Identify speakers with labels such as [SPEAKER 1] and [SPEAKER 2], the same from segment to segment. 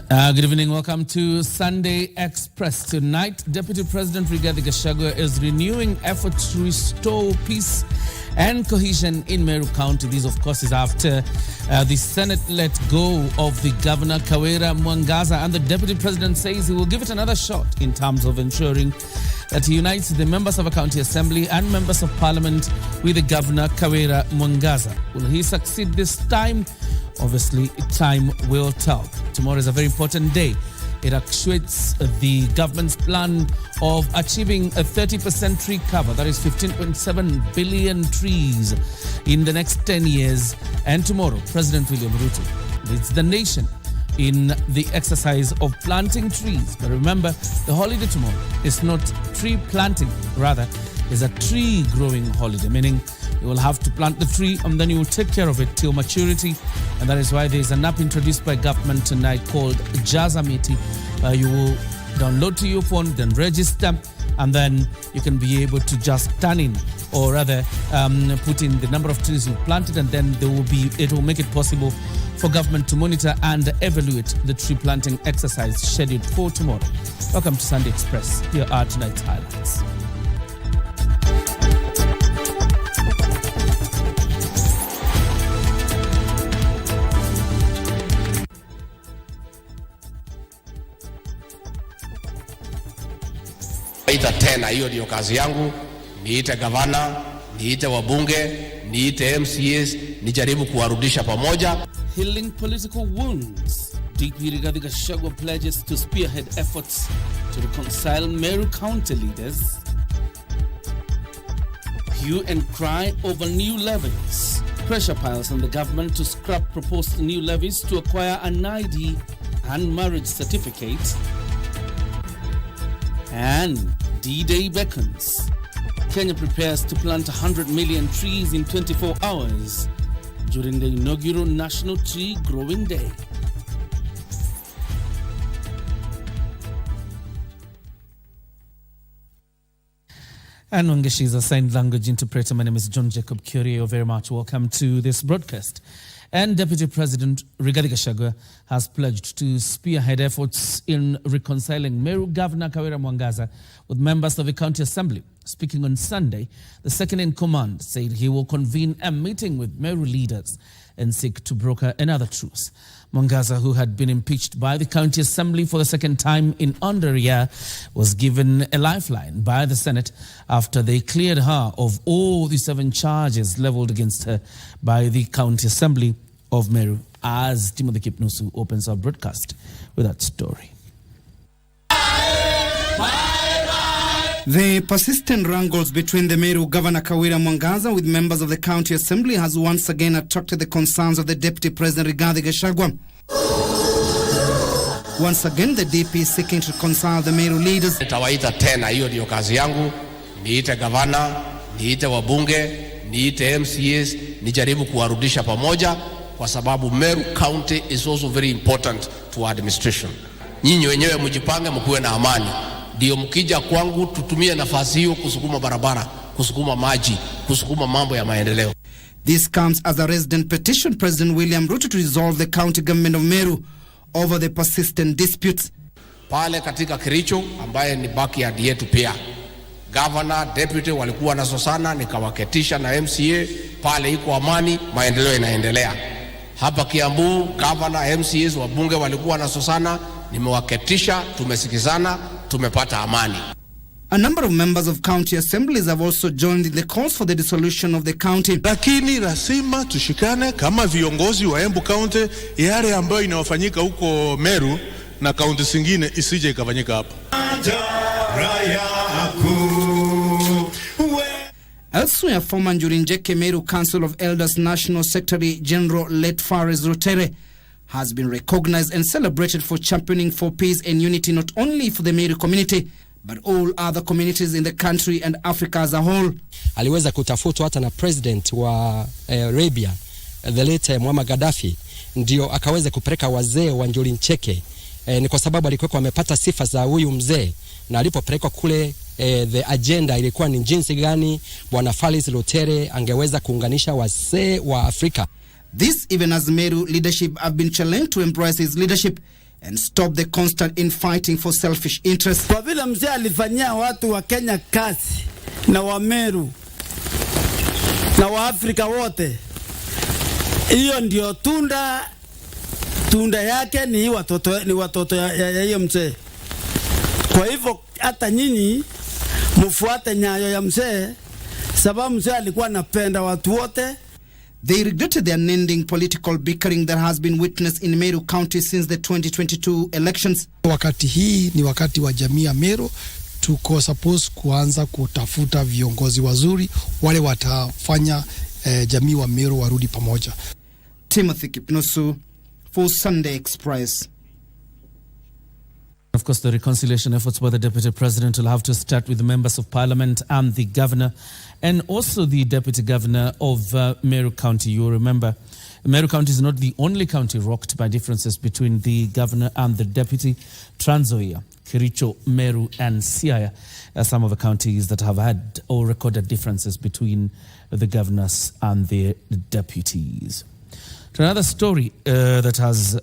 [SPEAKER 1] Good evening. Welcome to Sunday Express. Tonight, Deputy President Rigathi Gachagua is renewing efforts to restore peace and cohesion in Meru County. This, of course, is after the Senate let go of the Governor Kioria and the Deputy President says he will give it another shot in terms of ensuring that he unites the members of a county assembly and members of parliament with the Governor Kioria. Will he succeed this time? Obviously, time will tell. Tomorrow is a very important day. It actuates the government's plan of achieving a 30% tree cover. That is 15.7 billion trees in the next 10 years. And tomorrow, President William Ruto leads the nation in the exercise of planting trees. But remember, the holiday tomorrow is not tree planting. Rather, is a tree growing holiday, meaning you will have to plant the tree and then you will take care of it till maturity. And that is why there is an app introduced by government tonight called Jazamiti. You will download to your phone, then register, and then you can be able to just turn in, or rather put in the number of trees you planted, and then it will make it possible for government to monitor and evaluate the tree planting exercise scheduled for tomorrow. Welcome to Sunday Express. Here are tonight's highlights.
[SPEAKER 2] Ita tena, hiyo ndio kazi yangu. Niite gavana, niite wabunge, niite MCAs, nijaribu kuwarudisha pamoja.
[SPEAKER 1] Healing political wounds. DP Rigathi Gachagua pledges to spearhead efforts to reconcile Meru County leaders. Hue and cry over new levies. Pressure piles on the government to scrap proposed new levies to acquire an ID and marriage certificate. And D-Day beckons. Kenya prepares to plant 100 million trees in 24 hours during the inaugural National Tree Growing Day. And Wangeshi is a sign language interpreter. My name is John Jacob Kioria. You're very much welcome to this broadcast. And Deputy President Rigathi Gachagua has pledged to spearhead efforts in reconciling Meru Governor Kioria with members of the County Assembly. Speaking on Sunday, the second-in-command said he will convene a meeting with Meru leaders and seek to broker another truce. Mwangaza, who had been impeached by the County Assembly for the second time in under a year, was given a lifeline by the Senate after they cleared her of all the 7 charges leveled against her by the County Assembly of Meru. As Timothy Kipnusu opens our broadcast with that story.
[SPEAKER 3] The persistent wrangles between the Meru Governor Kioria with members of the County Assembly has once again attracted the concerns of the Deputy President Rigathi Gachagua. Once again, the DP is seeking to reconcile the Meru leaders.
[SPEAKER 2] Nitawaita tena, hiyo ndio kazi yangu. Niite gavana, niite wabunge, niite MCAs, nijaribu kuwarudisha pamoja kwa sababu Meru County is also very important to administration. Nyinyi wenyewe mjipange mkuwe na amani. Ndio mkija kwangu tutumie nafasi hiyo kusukuma barabara, kusukuma maji, kusukuma mambo ya maendeleo.
[SPEAKER 3] This comes as a resident petition President William Ruto to resolve the county government of Meru over the persistent disputes.
[SPEAKER 2] Pale katika Kericho ambaye ni backyard yetu pia. Governor, deputy walikuwa nasosana, nikawaketisha na MCA, pale iko amani, maendeleo inaendelea. Hapa Kiambu, governor, MCAs, wabunge walikuwa nasosana, nimewaketisha, tumesikizana, tumepata amani.
[SPEAKER 3] A number of members of county assemblies have also joined the calls for the dissolution of the county.
[SPEAKER 4] Lakini lazima tushikane kama viongozi wa Embu County, yale ambayo inawafanyika huko Meru na county zingine isije ikafanyika hapa.
[SPEAKER 3] Elsewhere, former Njurinjeke Meru Council of Elders National Secretary General Let Fares Rotere has been recognized and celebrated for championing for peace and unity not only for the Meru community but all other communities in the country and Africa as a whole.
[SPEAKER 5] Aliweza kutafutwa hata na president wa Arabia, the late Muammar Gaddafi, ndio akaweza kupeleka wazee wa Njurinjeke. Ni kwa sababu alikuwa amepata sifa za huyu mzee, na alipopelekwa kule the agenda ilikuwa ni jinsi gani Bwana Fares Rotere angeweza kuunganisha wazee wa Afrika.
[SPEAKER 3] This even as Meru leadership have been challenged to embrace his leadership and stop the constant infighting for selfish interests.
[SPEAKER 6] Kwa vile mzee alifanyia watu wa Kenya kazi na wa Meru na wa Afrika wote, hiyo ndio tunda yake ni watoto ya hiyo mzee. Kwa hivyo hata nyinyi mfuate nyayo ya mzee, sababu mzee alikuwa anapenda watu wote.
[SPEAKER 3] They regretted the unending political bickering that has been witnessed in Meru County since the 2022 elections.
[SPEAKER 7] Wakati hii ni wakati wa jamii ya Meru, tuko suppose kuanza kutafuta viongozi wazuri wale watafanya jamii wa Meru warudi pamoja.
[SPEAKER 3] Timothy Kipnusu for Sunday Express.
[SPEAKER 1] Of course, the reconciliation efforts by the Deputy President will have to start with the members of Parliament and the Governor, and also the Deputy Governor of Meru County. You remember, Meru County is not the only county rocked by differences between the Governor and the Deputy. Trans Nzoia, Kericho, Meru and Siaya are some of the counties that have had or recorded differences between the governors and the deputies. To another story that has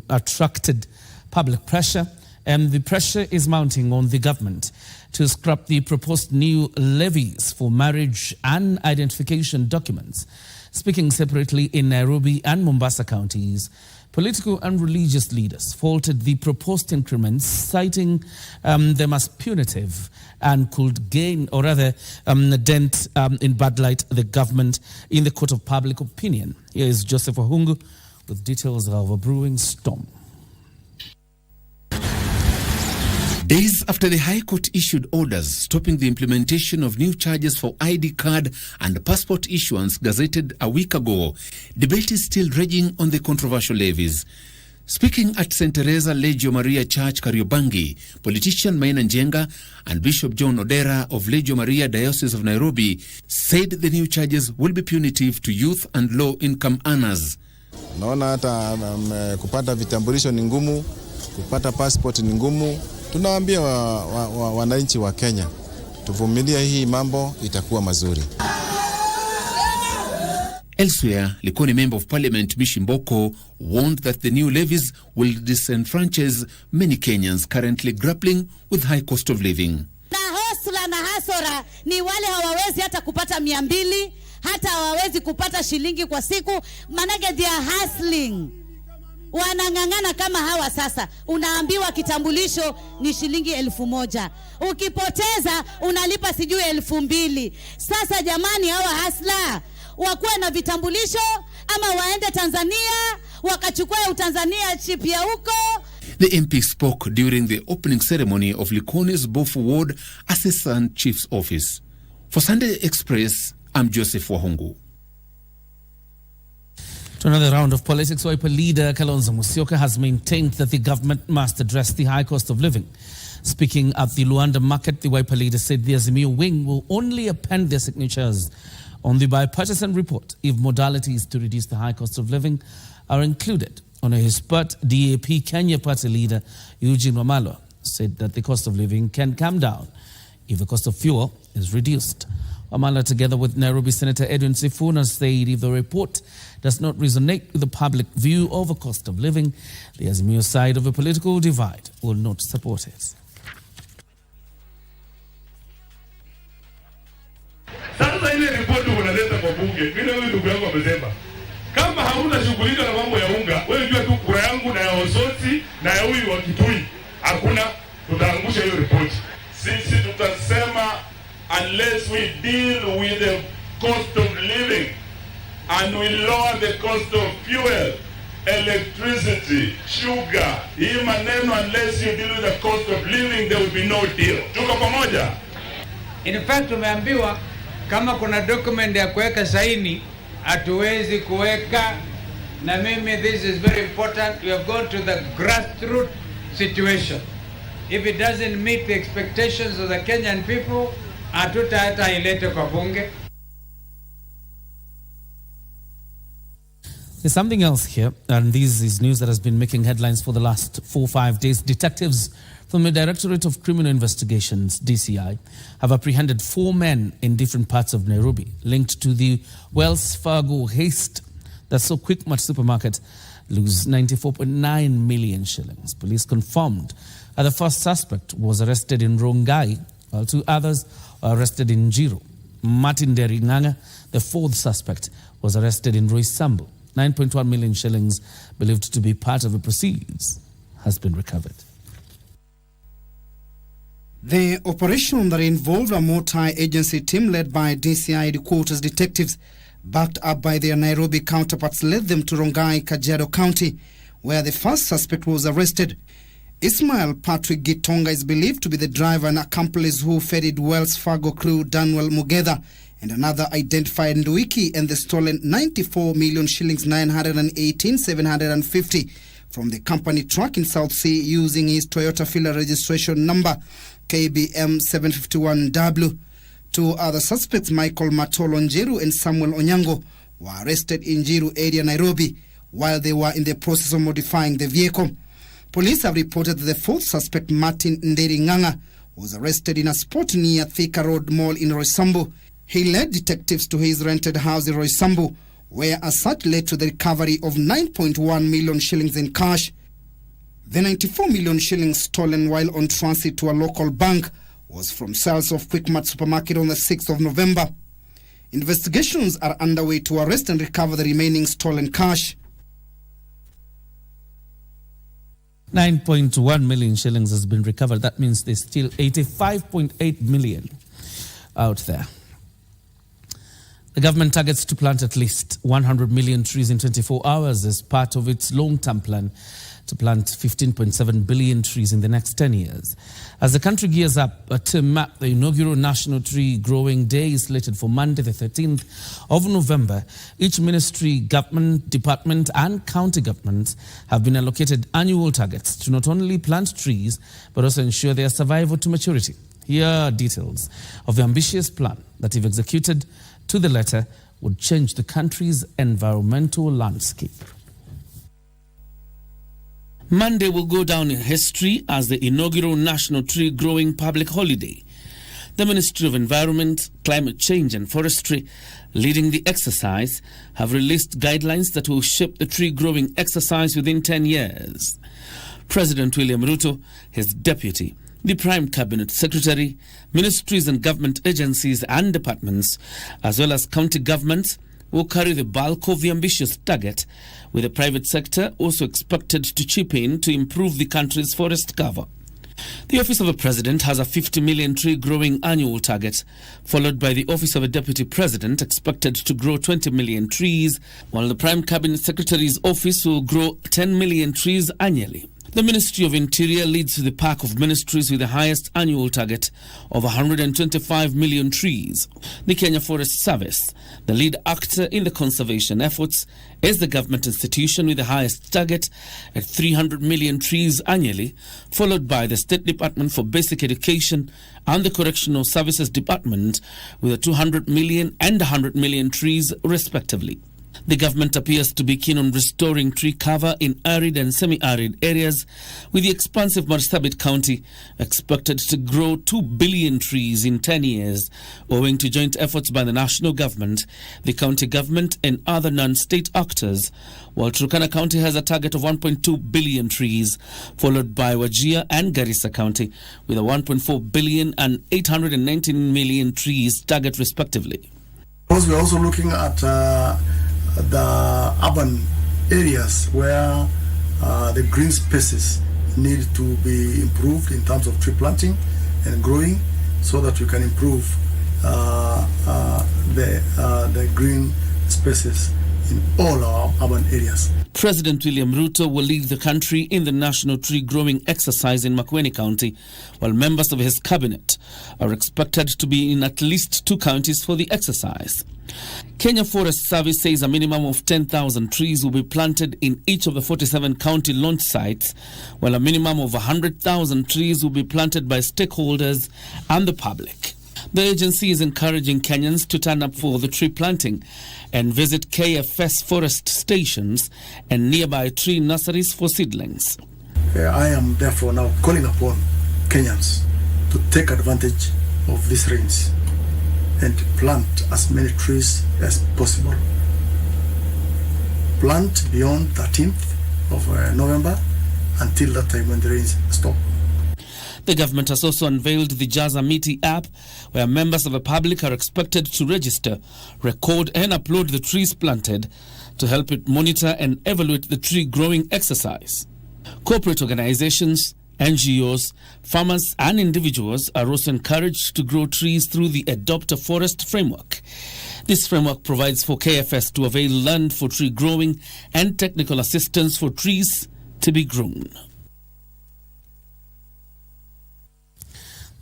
[SPEAKER 1] attracted public pressure, and the pressure is mounting on the government to scrap the proposed new levies for marriage and identification documents. Speaking separately in Nairobi and Mombasa counties, political and religious leaders faulted the proposed increments, citing them as punitive and could gain, or rather dent in bad light the government in the court of public opinion. Here is Joseph Wahungu with details of a brewing storm.
[SPEAKER 8] Days after the High Court issued orders stopping the implementation of new charges for ID card and passport issuance gazetted a week ago, debate is still raging on the controversial levies. Speaking at St. Teresa Legio Maria Church, Kariobangi, politician Maina Njenga and Bishop John Odera of Legio Maria Diocese of Nairobi said the new charges will be punitive to youth and low-income earners.
[SPEAKER 9] Naona hata kupata vitambulisho ni ngumu, kupata passport ni ngumu. Tunawaambia wananchi wa Kenya, tuvumilie hii mambo, itakuwa mazuri.
[SPEAKER 8] Elsewhere, Likoni Member of Parliament Mishi Mboko warned that the new levies will disenfranchise many Kenyans currently grappling with high cost of living.
[SPEAKER 10] Na hosla na hasora ni wale hawawezi hata kupata 200, hata hawawezi kupata shilingi kwa siku, manake they are hustling. Wanangangana kama hawa sasa. Unaambiwa kitambulisho ni shilingi 1,000. Ukipoteza unalipa sijui 2,000. Sasa jamani, hawa hasla wakuwe na vitambulisho ama waende Tanzania wakachukua utanzania chip ya huko.
[SPEAKER 8] The MP spoke during the opening ceremony of Likoni's Bofu Ward Assistant Chief's Office. For Sunday Express, I'm Joseph Wahungu.
[SPEAKER 1] To another round of politics, Wiper leader Kalonzo Musyoka has maintained that the government must address the high cost of living. Speaking at the Luanda market, the Wiper leader said the Azimio wing will only append their signatures on the bipartisan report if modalities to reduce the high cost of living are included. On his part, DAP Kenya party leader Eugene Wamalwa said that the cost of living can come down if the cost of fuel is reduced. Wamalwa, together with Nairobi Senator Edwin Sifuna, said if the report does not resonate with the public view of a cost of living, the Azimio side of a political divide will not support it.
[SPEAKER 11] Sasa ile ripoti unaleta kwa bunge, vile huyu ndugu yangu amesema, kama hauna shughulika na mambo ya unga, wewe jua tu kura yangu na ya Osoti na ya huyu wa Kitui, hakuna, tutaangusha hiyo ripoti. Sisi tutasema unless we deal with the cost of living and we lower the cost of fuel, electricity, sugar, hii maneno, unless you deal with the cost of living, there will be no deal. Tuko pamoja?
[SPEAKER 12] In fact, tumeambiwa kama kuna document ya kuweka saini, hatuwezi kuweka, na mimi, this is very important. We have gone to the grassroots situation. If it doesn't meet the expectations of the Kenyan people, hatuta hata ilete kwa bunge.
[SPEAKER 1] There's something else here, and this is news that has been making headlines for the last 4 or 5 days. Detectives from the Directorate of Criminal Investigations, DCI, have apprehended 4 men in different parts of Nairobi linked to the Wells Fargo heist that saw Quickmart supermarket lose 94.9 million shillings. Police confirmed that the first suspect was arrested in Rongai, while 2 others were arrested in Njiro. Martin Deringanga, the 4th suspect, was arrested in Roysambu. 9.1 million shillings, believed to be part of the proceeds, has been recovered.
[SPEAKER 3] The operation that involved a multi-agency team led by DCI headquarters detectives, backed up by their Nairobi counterparts, led them to Rongai, Kajiado County, where the first suspect was arrested. Ismail Patrick Gitonga is believed to be the driver and accomplice who ferried Wells Fargo crew Daniel Mugedha and another identified Nduiki and the stolen 94 million shillings 918,750 from the company truck in South Sea using his Toyota filler registration number KBM 751W. 2 other suspects, Michael Matolo Njeru and Samuel Onyango, were arrested in Njiru area, Nairobi, while they were in the process of modifying the vehicle. Police have reported that the 4th suspect, Martin Nderinganga, was arrested in a spot near Thika Road Mall in Roysambu. He led detectives to his rented house in Roysambu, where a search led to the recovery of 9.1 million shillings in cash. The 94 million shillings stolen while on transit to a local bank was from sales of Quickmart supermarket on the 6th of November. Investigations are underway to arrest and recover the remaining stolen cash.
[SPEAKER 1] 9.1 million shillings has been recovered. That means there's still 85.8 million out there. The government targets to plant at least 100 million trees in 24 hours as part of its long-term plan to plant 15.7 billion trees in the next 10 years. As the country gears up to map the inaugural National Tree Growing Day slated for Monday the 13th of November, each ministry, government, department and county governments have been allocated annual targets to not only plant trees but also ensure their survival to maturity. Here are details of the ambitious plan that, if executed to the letter, would change the country's environmental landscape. Monday will go down in history as the inaugural National Tree Growing Public Holiday. The Ministry of Environment, Climate Change and Forestry, leading the exercise, have released guidelines that will shape the tree growing exercise within 10 years. President William Ruto, his deputy, the Prime Cabinet Secretary, ministries and government agencies and departments, as well as county governments, will carry the bulk of the ambitious target, with the private sector also expected to chip in to improve the country's forest cover. The Office of a President has a 50 million tree growing annual target, followed by the Office of a Deputy President expected to grow 20 million trees, while the Prime Cabinet Secretary's office will grow 10 million trees annually. The Ministry of Interior leads the pack of ministries with the highest annual target of 125 million trees. The Kenya Forest Service, the lead actor in the conservation efforts, is the government institution with the highest target at 300 million trees annually, followed by the State Department for Basic Education and the Correctional Services Department with 200 million and 100 million trees respectively. The government appears to be keen on restoring tree cover in arid and semi-arid areas, with the expansive Marsabit County expected to grow 2 billion trees in 10 years, owing to joint efforts by the national government, the county government and other non-state actors, while Turkana County has a target of 1.2 billion trees, followed by Wajir and Garissa County with a 1.4 billion and 819 million trees target respectively.
[SPEAKER 13] Because we're also looking at the urban areas where the green spaces need to be improved in terms of tree planting and growing, so that we can improve the green spaces in all our urban areas.
[SPEAKER 1] President William Ruto will lead the country in the national tree growing exercise in Makueni County, while members of his cabinet are expected to be in at least 2 counties for the exercise. Kenya Forest Service says a minimum of 10,000 trees will be planted in each of the 47 county launch sites, while a minimum of 100,000 trees will be planted by stakeholders and the public. The agency is encouraging Kenyans to turn up for the tree planting and visit KFS forest stations and nearby tree nurseries for seedlings.
[SPEAKER 13] I am therefore now calling upon Kenyans to take advantage of these rains and plant as many trees as possible. Plant beyond 13th of November until that time when the rains stop.
[SPEAKER 1] The government has also unveiled the Jaza Miti app, where members of the public are expected to register, record and upload the trees planted to help it monitor and evaluate the tree growing exercise. Corporate organizations, NGOs, farmers and individuals are also encouraged to grow trees through the Adopt a Forest framework. This framework provides for KFS to avail land for tree growing and technical assistance for trees to be grown.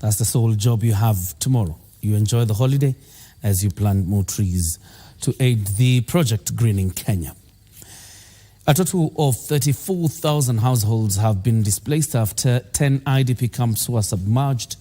[SPEAKER 1] That's the sole job you have tomorrow. You enjoy the holiday as you plant more trees to aid the project Greening Kenya. A total of 34,000 households have been displaced after 10 IDP camps were submerged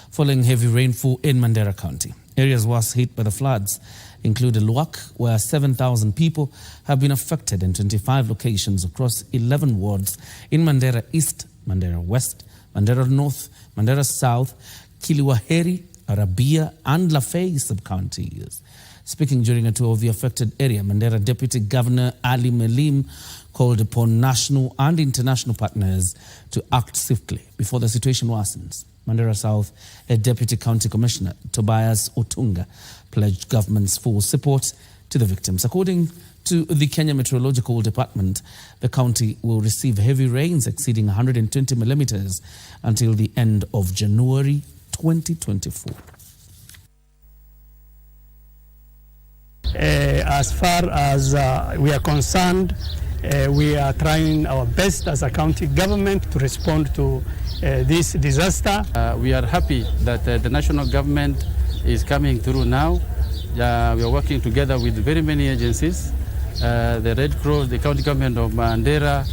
[SPEAKER 1] following heavy rainfall in Mandera County. Areas worst hit by the floods include Luak, where 7,000 people have been affected in 25 locations across 11 wards in Mandera East, Mandera West, Mandera North, Mandera South, Kiliwaheri, Arabia, and Lafay sub-counties. Speaking during a tour of the affected area, Mandera Deputy Governor Ali Melim called upon national and international partners to act swiftly before the situation worsens. Mandera South, a Deputy County Commissioner, Tobias Otunga, pledged government's full support to the victims. According to the Kenya Meteorological Department, the county will receive heavy rains exceeding 120 millimeters until the end of January 2024.
[SPEAKER 14] As far as we are concerned, we are trying our best as a county government to respond to this disaster.
[SPEAKER 15] We are happy that the national government is coming through now. We are working together with very many agencies, the Red Cross, the county government of Mandera,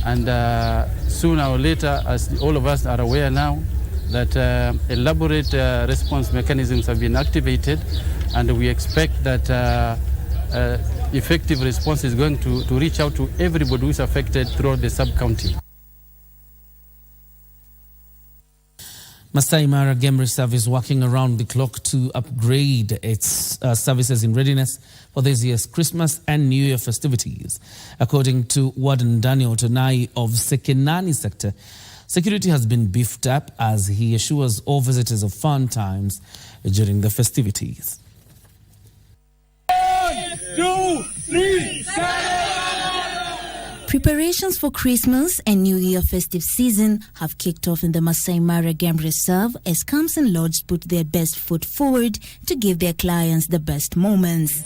[SPEAKER 15] and sooner or later, as all of us are aware now, that elaborate response mechanisms have been activated, and we expect that effective response is going to reach out to everybody who is affected throughout the sub-county.
[SPEAKER 1] Masai Mara Game Reserve is working around the clock to upgrade its services in readiness for this year's Christmas and New Year festivities. According to Warden Daniel Tonai of Sekenani sector, security has been beefed up as he assures all visitors of fun times during the festivities.
[SPEAKER 16] 1, 2, 3, Preparations for Christmas and New Year festive season have kicked off in the Masai Mara Game Reserve as camps and lodges put their best foot forward to give their clients the best moments.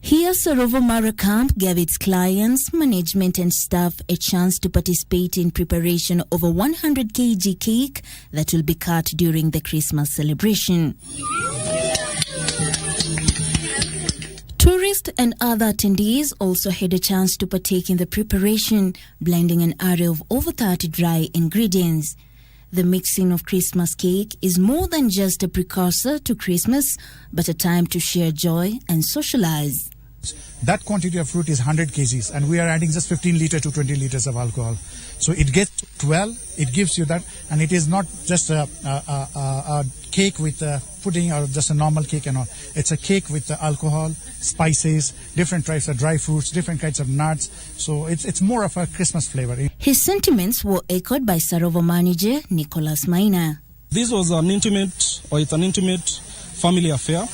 [SPEAKER 16] Here, Sarovo Mara Camp gave its clients, management and staff a chance to participate in preparation of a 100 kg cake that will be cut during the Christmas celebration. Tourists and other attendees also had a chance to partake in the preparation, blending an array of over 30 dry ingredients. The mixing of Christmas cake is more than just a precursor to Christmas, but a time to share joy and socialize.
[SPEAKER 17] That quantity of fruit is 100 kgs, and we are adding just 15 liters to 20 liters of alcohol. So it gets well, it gives you that, and it is not just a cake with pudding or just a normal cake and all. It's a cake with alcohol, spices, different types of dry fruits, different kinds of nuts. So it's more of a Christmas flavor.
[SPEAKER 16] His sentiments were echoed by Sarovo manager Nicholas Maina.
[SPEAKER 18] This was it's an intimate family affair,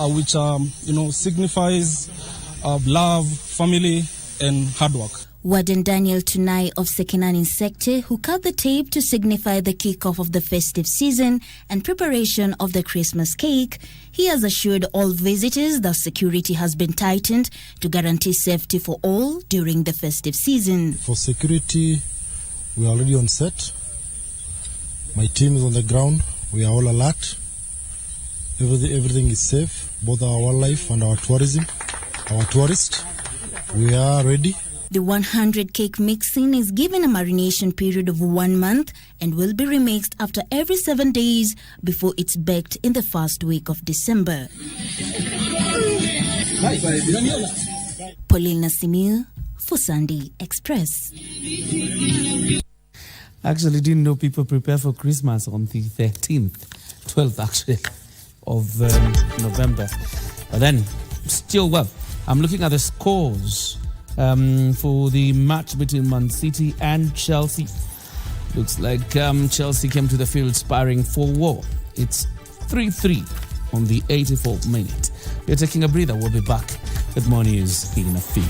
[SPEAKER 18] which signifies love, family, and hard work.
[SPEAKER 16] Warden Daniel Tunai of Sekenani sector, who cut the tape to signify the kickoff of the festive season and preparation of the Christmas cake, he has assured all visitors that security has been tightened to guarantee safety for all during the festive season.
[SPEAKER 19] For security, we are already on set. My team is on the ground. We are all alert. Everything is safe, both our wildlife and our tourism, our tourists. We are ready.
[SPEAKER 16] The 100 cake mixing is given a marination period of 1 month and will be remixed after every 7 days before it's baked in the first week of December. Pauline Nasimil for Sunday Express.
[SPEAKER 1] Actually, didn't know people prepare for Christmas on the 12th actually, of November. But then, still well. I'm looking at the scores for the match between Man City and Chelsea. Looks like Chelsea came to the field sparring for war. It's 3-3 on the 84th minute. We're taking a breather. We'll be back with more news in a few.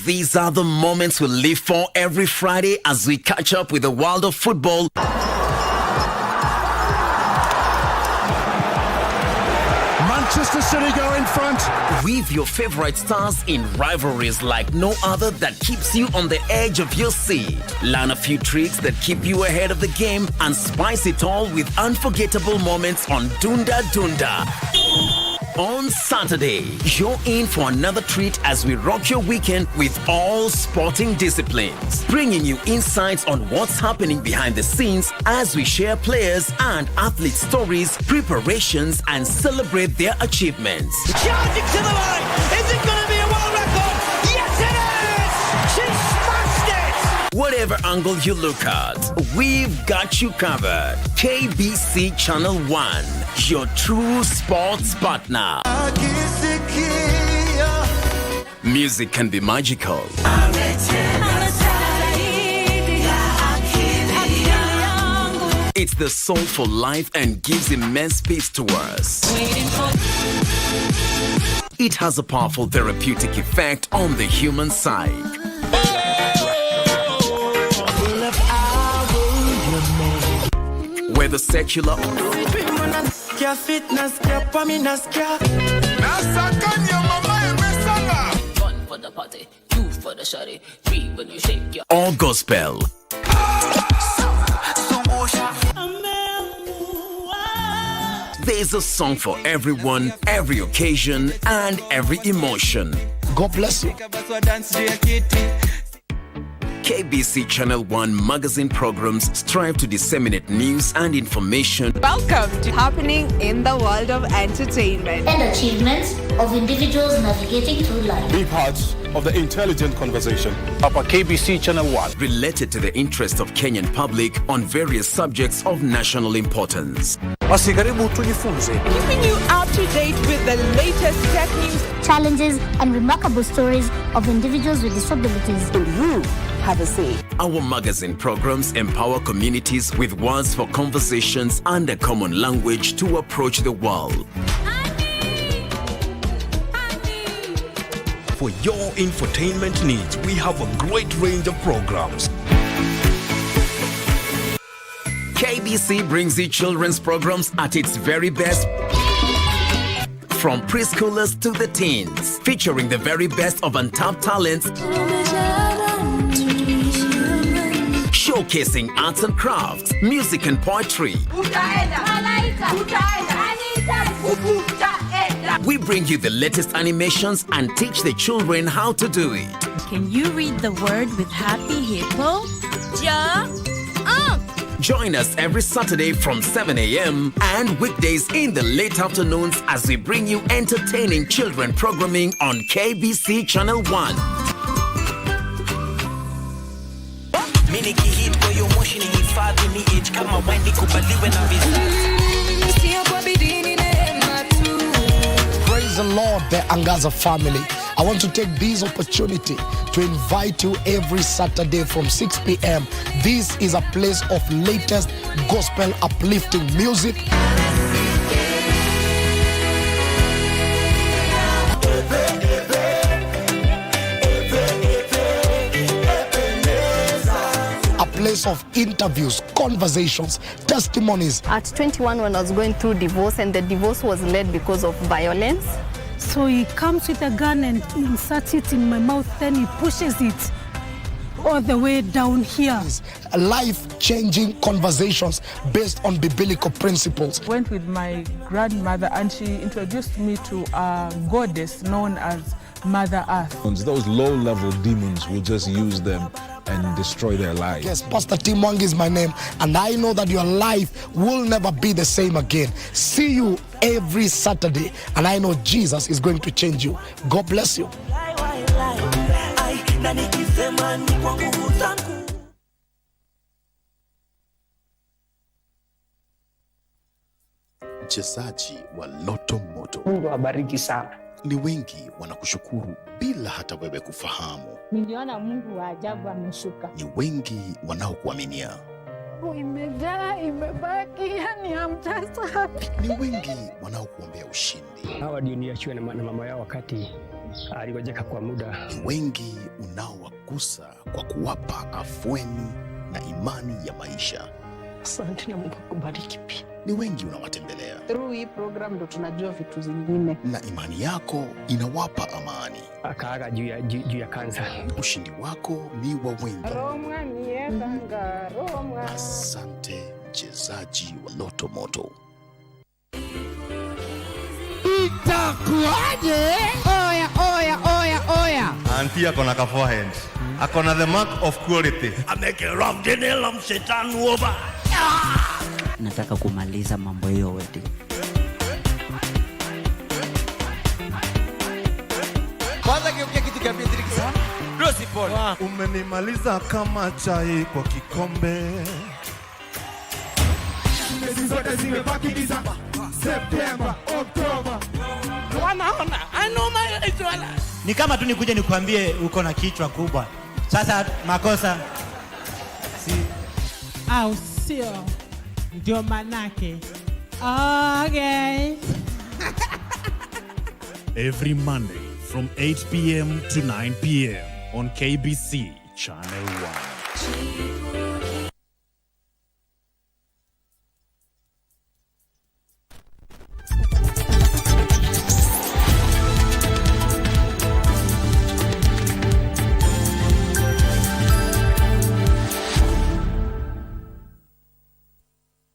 [SPEAKER 20] These are the moments we live for every Friday as we catch up with the world of football.
[SPEAKER 21] Manchester City go in front.
[SPEAKER 20] With your favorite stars in rivalries like no other that keeps you on the edge of your seat. Learn a few tricks that keep you ahead of the game and spice it all with unforgettable moments on Dunda Dunda. On Saturday, you're in for another treat as we rock your weekend with all sporting disciplines, bringing you insights on what's happening behind the scenes as we share players and athlete stories, preparations, and celebrate their achievements.
[SPEAKER 22] Charging to the line! Is it going to be a world record? Yes, it is! She smashed it!
[SPEAKER 20] Whatever angle you look at, we've got you covered. KBC Channel 1, your true sports partner. Music can be magical. It's the soul for life and gives immense peace to us. It has a powerful therapeutic effect on the human psyche. Whether secular or gospel. There's a song for everyone, every occasion, and every emotion.
[SPEAKER 21] God bless you.
[SPEAKER 20] KBC Channel 1 magazine programs strive to disseminate news and information.
[SPEAKER 23] Welcome to Happening in the World of Entertainment
[SPEAKER 24] and achievements of individuals navigating through life.
[SPEAKER 21] Be part of the intelligent conversation upon KBC Channel 1.
[SPEAKER 20] Related to the interest of Kenyan public on various subjects of national importance.
[SPEAKER 23] Keeping you up to date with the latest tech news,
[SPEAKER 24] challenges, and remarkable stories of individuals with disabilities.
[SPEAKER 23] And you have a say.
[SPEAKER 20] Our magazine programs empower communities with words for conversations and a common language to approach the world.
[SPEAKER 25] For your infotainment needs, we have a great range of programs.
[SPEAKER 20] KBC brings you children's programs at its very best. From preschoolers to the teens, featuring the very best of untapped talents, showcasing arts and crafts, music and poetry. We bring you the latest animations and teach the children how to do it.
[SPEAKER 26] Can you read the word with Happy Hippo?
[SPEAKER 20] Join us every Saturday from 7 a.m. and weekdays in the late afternoons as we bring you entertaining children programming on KBC Channel 1.
[SPEAKER 21] Praise the Lord, the Angaza family. I want to take this opportunity to invite you every Saturday from 6 p.m. This is a place of latest gospel uplifting music. A place of interviews, conversations, testimonies.
[SPEAKER 23] At 21, when I was going through divorce, and the divorce was led because of violence.
[SPEAKER 27] So he comes with a gun and inserts it in my mouth, then he pushes it all the way down here.
[SPEAKER 21] Life-changing conversations based on biblical principles.
[SPEAKER 28] Went with my grandmother and she introduced me to a goddess known as Mother Earth.
[SPEAKER 29] Those low-level demons will just use them and destroy their lives.
[SPEAKER 21] Yes, Pastor Timwang is my name, and I know that your life will never be the same again. See you every Saturday, and I know Jesus is going to change you. God bless you.
[SPEAKER 2] Mchezaji wa Loto Moto.
[SPEAKER 4] Mungu awabariki sana.
[SPEAKER 2] Ni wengi wanakushukuru bila hata wewe kufahamu.
[SPEAKER 24] Niliona Mungu wa ajabu ameshuka.
[SPEAKER 2] Ni wengi wanaokuaminia.
[SPEAKER 24] Imejaa, imebaki, yani hamtasabi.
[SPEAKER 2] Ni wengi wanaokuombea ushindi.
[SPEAKER 4] Hawa ndio niachiwe na mama yao wakati aligojeka kwa muda.
[SPEAKER 2] Ni wengi unaowagusa kwa kuwapa afueni na imani ya maisha.
[SPEAKER 4] Asante na Mungu akubariki pia.
[SPEAKER 2] Ni wengi unawatembelea.
[SPEAKER 4] Through hii program ndo tunajua vitu zingine.
[SPEAKER 2] Na imani yako inawapa amani.
[SPEAKER 4] Akaaga juu ya kansa.
[SPEAKER 2] Ushindi wako ni wa wengi.
[SPEAKER 4] Roma niendanga, Roma.
[SPEAKER 2] Asante mchezaji wa Loto Moto.
[SPEAKER 5] Itakuaje? Oya.
[SPEAKER 6] Auntie akona ka forehead. Akona the mark of quality.
[SPEAKER 5] Ameke rough denel mshetani over.
[SPEAKER 7] Nataka kumaliza mambo yote.
[SPEAKER 5] Kwanza kiongea kitu kia Patrick sana. Rosi Paul.
[SPEAKER 6] Umenimaliza kama chai kwa kikombe.
[SPEAKER 5] Hizi zote zimebaki December, September, October. Wanaona, anoma itwala. Ni kama tu nikuje nikwambie uko na kichwa kubwa. Sasa makosa si
[SPEAKER 8] au sio? Ndio manake. Okay.
[SPEAKER 9] Every Monday from 8 p.m. to 9 p.m. on KBC Channel 1.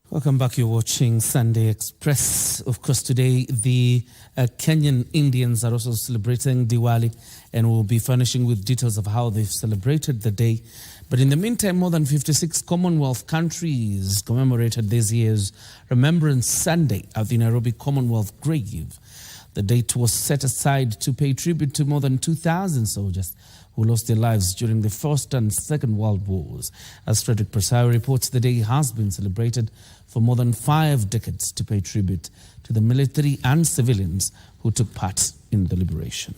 [SPEAKER 1] Welcome back. You're watching Sunday Express. Of course, today the Kenyan Indians are also celebrating Diwali, and we'll be furnishing with details of how they've celebrated the day. But in the meantime, more than 56 Commonwealth countries commemorated this year's Remembrance Sunday at the Nairobi Commonwealth Grave. The date was set aside to pay tribute to more than 2,000 soldiers who lost their lives during the First and Second World Wars. As Frederick Presario reports, the day has been celebrated for more than 5 decades to pay tribute to the military and civilians who took part in the liberation.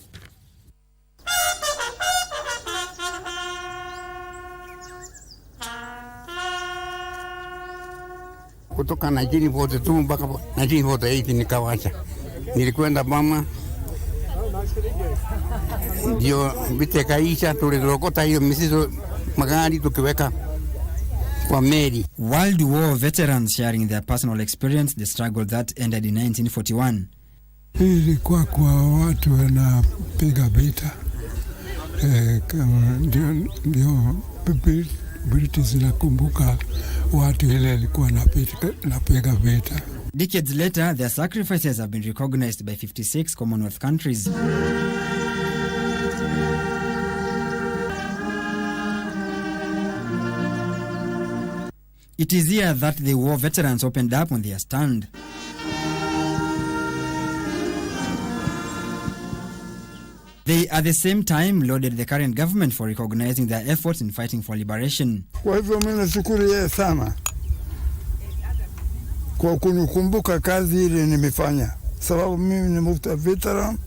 [SPEAKER 10] Kutoka 1942 mpaka 1948 nikawacha. Nilikwenda mama, ndio vita kaisha, tulirokota hiyo misizo magari tukiweka kwa meli.
[SPEAKER 11] World War veterans sharing their personal experience, the struggle that ended in 1941.
[SPEAKER 30] Hii ilikuwa kwa watu wanapiga vita, ndio British nakumbuka watu ile ilikuwa napiga vita.
[SPEAKER 11] Decades later, their sacrifices have been recognized by 56 Commonwealth countries. It is here that the war veterans opened up on their stand. They at the same time lauded the current government for recognizing their efforts in fighting for liberation.
[SPEAKER 30] Kwa hivyo mimi nashukuru yeye sana kwa kunikumbuka kazi ile nimefanya, sababu mimi ni veteran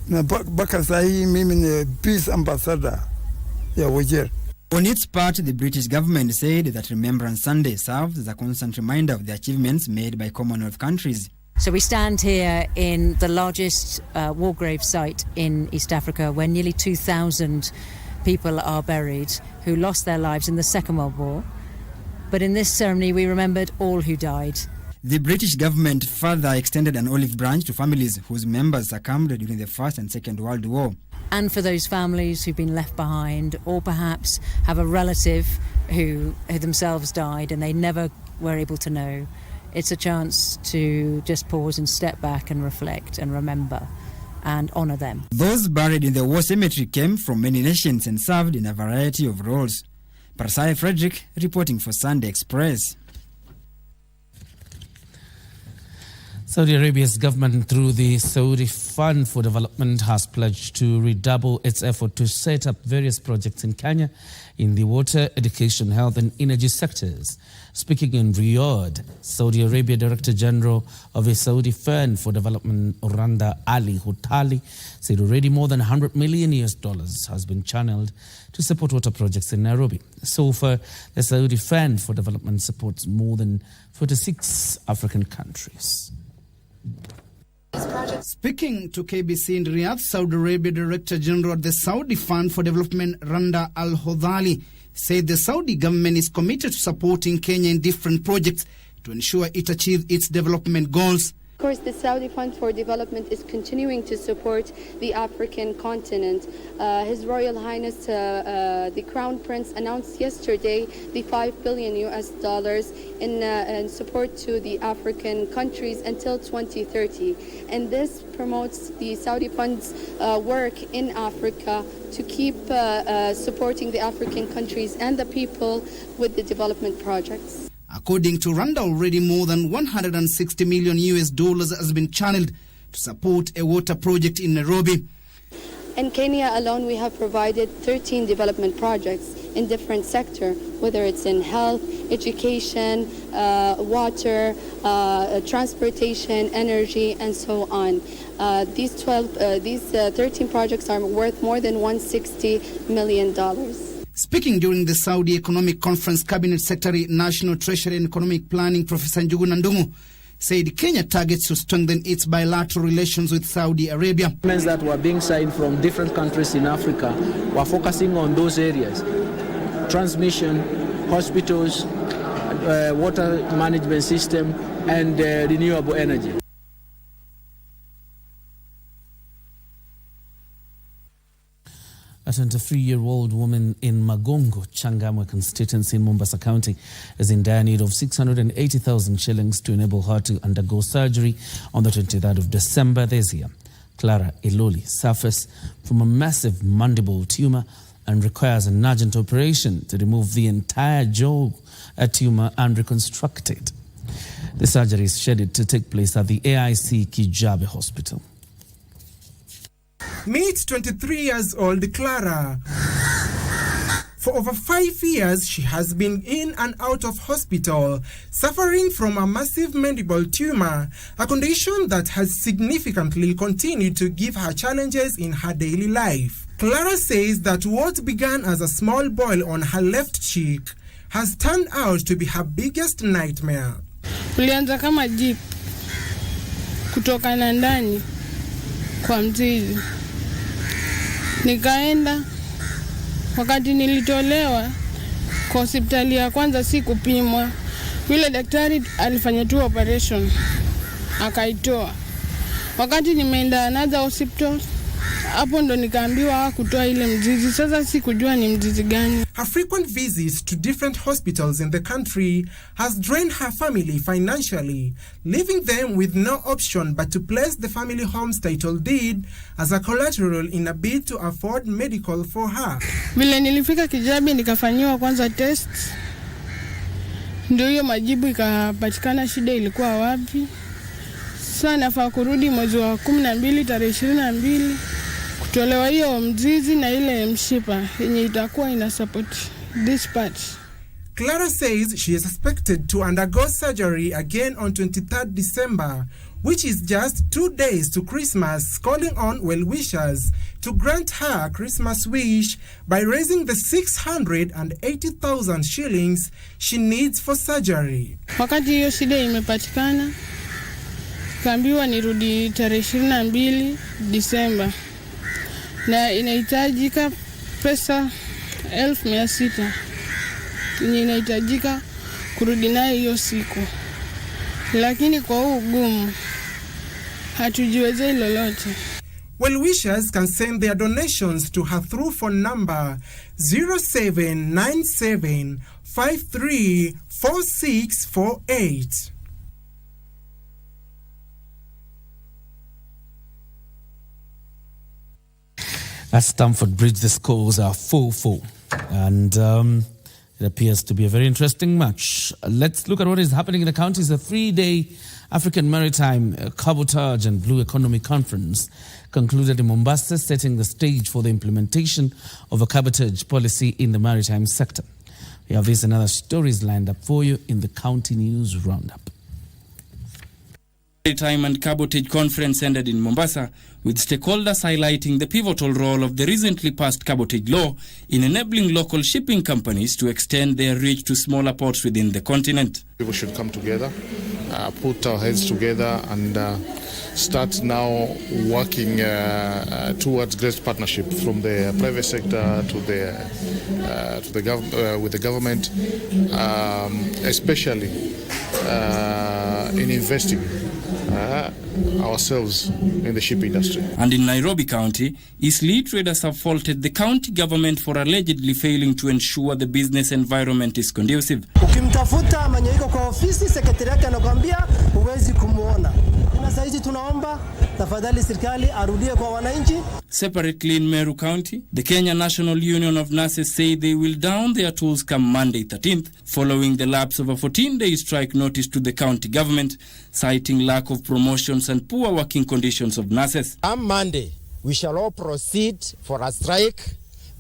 [SPEAKER 30] na mpaka sasa hii mimi ni peace ambassador ya Wajer.
[SPEAKER 11] On its part, the British government said that Remembrance Sunday serves as a constant reminder of the achievements made by Commonwealth countries.
[SPEAKER 31] So we stand here in the largest war grave site in East Africa, where nearly 2,000 people are buried who lost their lives in the Second World War. But in this ceremony, we remembered all who died.
[SPEAKER 11] The British government further extended an olive branch to families whose members succumbed during the First and Second World War.
[SPEAKER 31] And for those families who've been left behind, or perhaps have a relative who themselves died and they never were able to know, it's a chance to just pause and step back and reflect and remember and honour them.
[SPEAKER 11] Those buried in the war cemetery came from many nations and served in a variety of roles. Parsai Frederick reporting for Sunday Express.
[SPEAKER 1] Saudi Arabia's government, through the Saudi Fund for Development, has pledged to redouble its effort to set up various projects in Kenya in the water, education, health and energy sectors. Speaking in Riyadh, Saudi Arabia Director General of the Saudi Fund for Development, Randa Ali Hutali, said already more than $100 million has been channeled to support water projects in Nairobi. So far, the Saudi Fund for Development supports more than 46 African countries.
[SPEAKER 3] Speaking to KBC in Riyadh, Saudi Arabia Director General of the Saudi Fund for Development, Randa Al Hodali, said the Saudi government is committed to supporting Kenya in different projects to ensure it achieves its development goals.
[SPEAKER 12] Of course, the Saudi Fund for Development is continuing to support the African continent. His Royal Highness, the Crown Prince, announced yesterday the $5 billion in support to the African countries until 2030. And this promotes the Saudi Fund's work in Africa to keep supporting the African countries and the people with the development projects.
[SPEAKER 3] According to Randa, already more than $160 million has been channeled to support a water project in Nairobi.
[SPEAKER 12] In Kenya alone, we have provided 13 development projects in different sectors, whether it's in health, education, water, transportation, energy, and so on. These 13 projects are worth more than $160 million.
[SPEAKER 3] Speaking during the Saudi Economic Conference, Cabinet Secretary, National Treasury and Economic Planning, Professor Njuguna Ndung'u, said Kenya targets to strengthen its bilateral relations with Saudi Arabia.
[SPEAKER 13] Agreements that were being signed from different countries in Africa were focusing on those areas: transmission, hospitals, water management system, and renewable energy.
[SPEAKER 1] A 23-year-old woman in Magongo, Changamwe constituency in Mombasa County, is in dire need of 680,000 shillings to enable her to undergo surgery on the 23rd of December this year. Clara Iloli suffers from a massive mandible tumor and requires an urgent operation to remove the entire jaw tumor and reconstruct it. The surgery is scheduled to take place at the AIC Kijabe Hospital.
[SPEAKER 14] Meet 23 years old Clara. For over 5 years, she has been in and out of hospital, suffering from a massive mandible tumor, a condition that has significantly continued to give her challenges in her daily life. Clara says that what began as a small boil on her left cheek has turned out to be her biggest nightmare.
[SPEAKER 28] Ulianza kama jeep kutoka na ndani kwa mzizi. Nikaenda, wakati nilitolewa kwa hospitali ya kwanza si kupimwa. Yule daktari alifanya tu operation, akaitoa. Wakati nimeenda another hospital, hapo ndo nikaambiwa kutoa ile mzizi. Sasa sikujua ni mzizi gani.
[SPEAKER 14] Her frequent visits to different hospitals in the country has drained her family financially, leaving them with no option but to place the family home's title deed as a collateral in a bid to afford medical for her.
[SPEAKER 28] Vile nilifika Kijabe nikafanyiwa kwanza test. Ndio hiyo majibu ikapatikana shida ilikuwa wapi. Sasa nafaa kurudi mwezi wa 12 tarehe 22 kutolewa hiyo mzizi na ile mshipa yenye itakuwa ina support this part.
[SPEAKER 14] Clara says she is expected to undergo surgery again on 23rd December, which is just 2 days to Christmas, calling on well-wishers to grant her a Christmas wish by raising the 680,000 shillings she needs for surgery.
[SPEAKER 28] Wakati hiyo shida imepatikana, kaambiwa nirudi tarehe 22 December. Na inahitajika pesa 1,600. Inahitajika kurudi nayo hiyo siku. Lakini kwa huu ugumu hatujiwezei lolote.
[SPEAKER 14] Well-wishers can send their donations to her through phone number 0797534648.
[SPEAKER 1] At Stamford Bridge, the scores are 4-4. And It appears to be a very interesting match. Let's look at what is happening in the counties. The 3-day African Maritime Cabotage and Blue Economy Conference concluded in Mombasa, setting the stage for the implementation of a cabotage policy in the maritime sector. We have these and other stories lined up for you in the County News Roundup.
[SPEAKER 15] Maritime and Cabotage Conference ended in Mombasa, with stakeholders highlighting the pivotal role of the recently passed cabotage law in enabling local shipping companies to extend their reach to smaller ports within the continent.
[SPEAKER 16] People should come together, put our heads together and start now working towards great partnership from the private sector to with the government, especially in investing ourselves in the ship industry.
[SPEAKER 15] And in Nairobi County, Eastleigh traders have faulted the county government for allegedly failing to ensure the business environment is conducive.
[SPEAKER 17] Ukimtafuta mwenye iko kwa ofisi, sekretari yake anakuambia huwezi kumuona. Na sasa tunaomba tafadhali serikali arudie kwa wananchi.
[SPEAKER 15] Separately in Meru County, the Kenya National Union of Nurses say they will down their tools come Monday 13th, following the lapse of a 14-day strike notice to the county government, citing lack of promotions and poor working conditions of nurses.
[SPEAKER 18] On Monday, we shall all proceed for a strike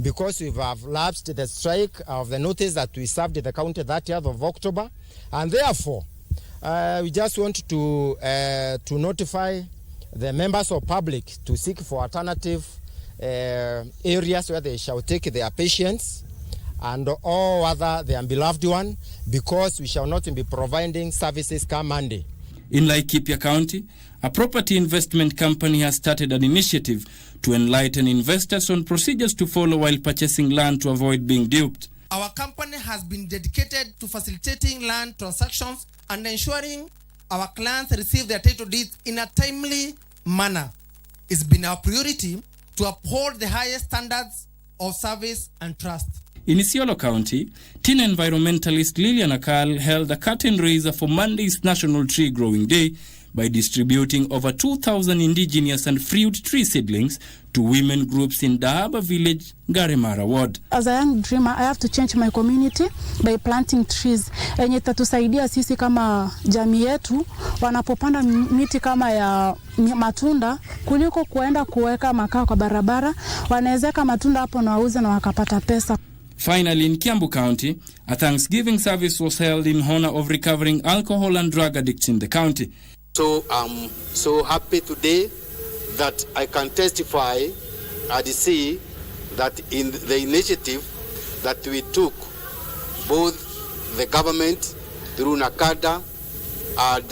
[SPEAKER 18] because we have lapsed the strike of the notice that we served in the county 30th of October, and therefore we just want to notify the members of public to seek for alternative areas where they shall take their patients and all other their beloved one, because we shall not be providing services come Monday.
[SPEAKER 15] In Laikipia County, a property investment company has started an initiative to enlighten investors on procedures to follow while purchasing land to avoid being duped.
[SPEAKER 19] Our company has been dedicated to facilitating land transactions and ensuring our clients receive their title deeds in a timely manner. It's been our priority to uphold the highest standards of service and trust.
[SPEAKER 15] In Isiolo County, teen environmentalist Lilian Akal held a curtain raiser for Monday's National Tree Growing Day by distributing over 2,000 indigenous and fruit tree seedlings to women groups in Dahaba Village, Garemara Ward.
[SPEAKER 20] As a young dreamer, I have to change my community by planting trees. Enye itatusaidia sisi kama jamii yetu wanapopanda miti kama ya matunda kuliko kuenda kuweka makaa kwa barabara, wanaezeka matunda hapo na wauze na wakapata pesa.
[SPEAKER 15] Finally, in Kiambu County, a Thanksgiving service was held in honor of recovering alcohol and drug addicts in the county.
[SPEAKER 22] So I'm so happy today that I can testify and see that in the initiative that we took, both the government through NACADA and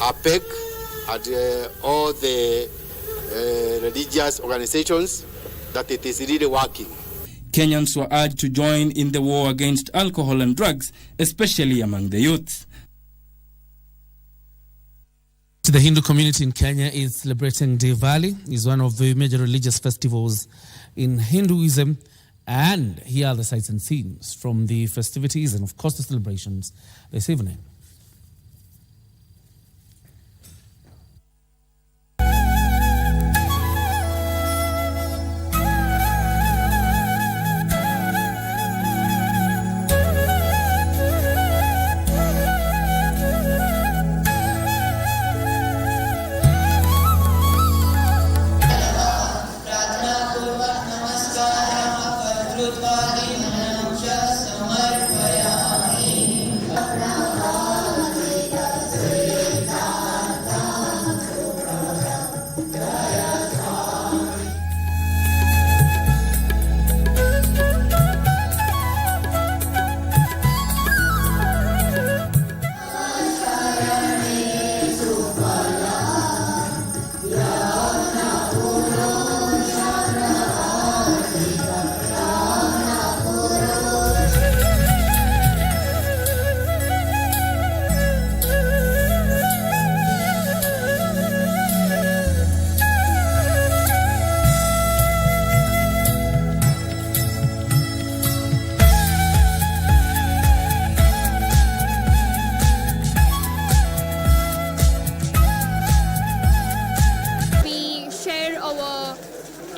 [SPEAKER 22] APEC and all the religious organizations, that it is really working.
[SPEAKER 15] Kenyans were urged to join in the war against alcohol and drugs, especially among the youth.
[SPEAKER 1] The Hindu community in Kenya is celebrating Diwali. It's one of the major religious festivals in Hinduism. And here are the sights and scenes from the festivities and, of course, the celebrations this evening.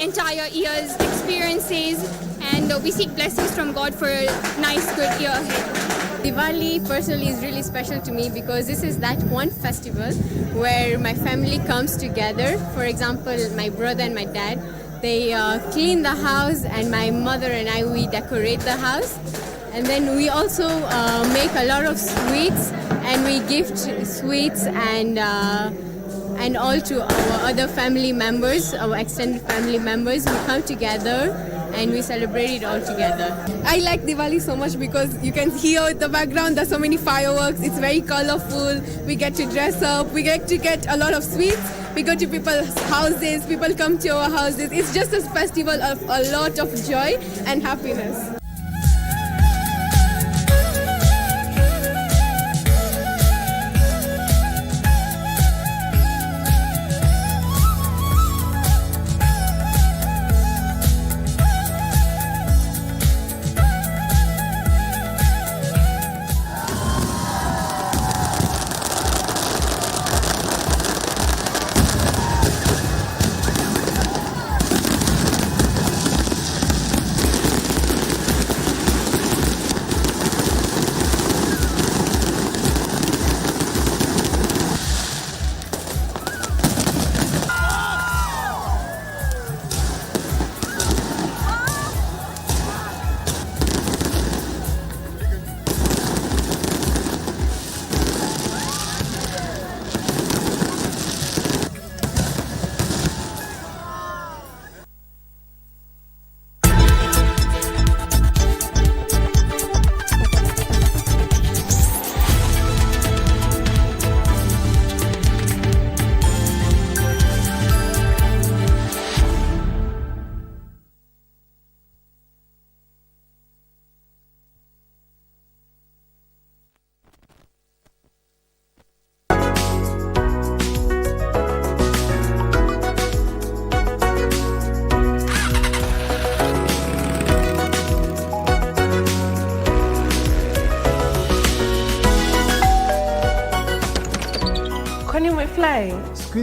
[SPEAKER 23] entire year's experiences and
[SPEAKER 2] and we seek blessings from God for a nice, good year ahead. Diwali personally is really special to me because this is that one festival where my family comes together. For example, my brother and my dad, they clean the house, and my mother and I, we decorate the house. And then we also make a lot of sweets, and we gift sweets and all to our other family members, our extended family members. We come together and we celebrate it all together.
[SPEAKER 4] I like Diwali so much because you can hear in the background there's so many fireworks. It's very colorful. We get to dress up. We get to get a lot of sweets. We go to people's houses. People come to our houses. It's just a festival of a lot of joy and happiness.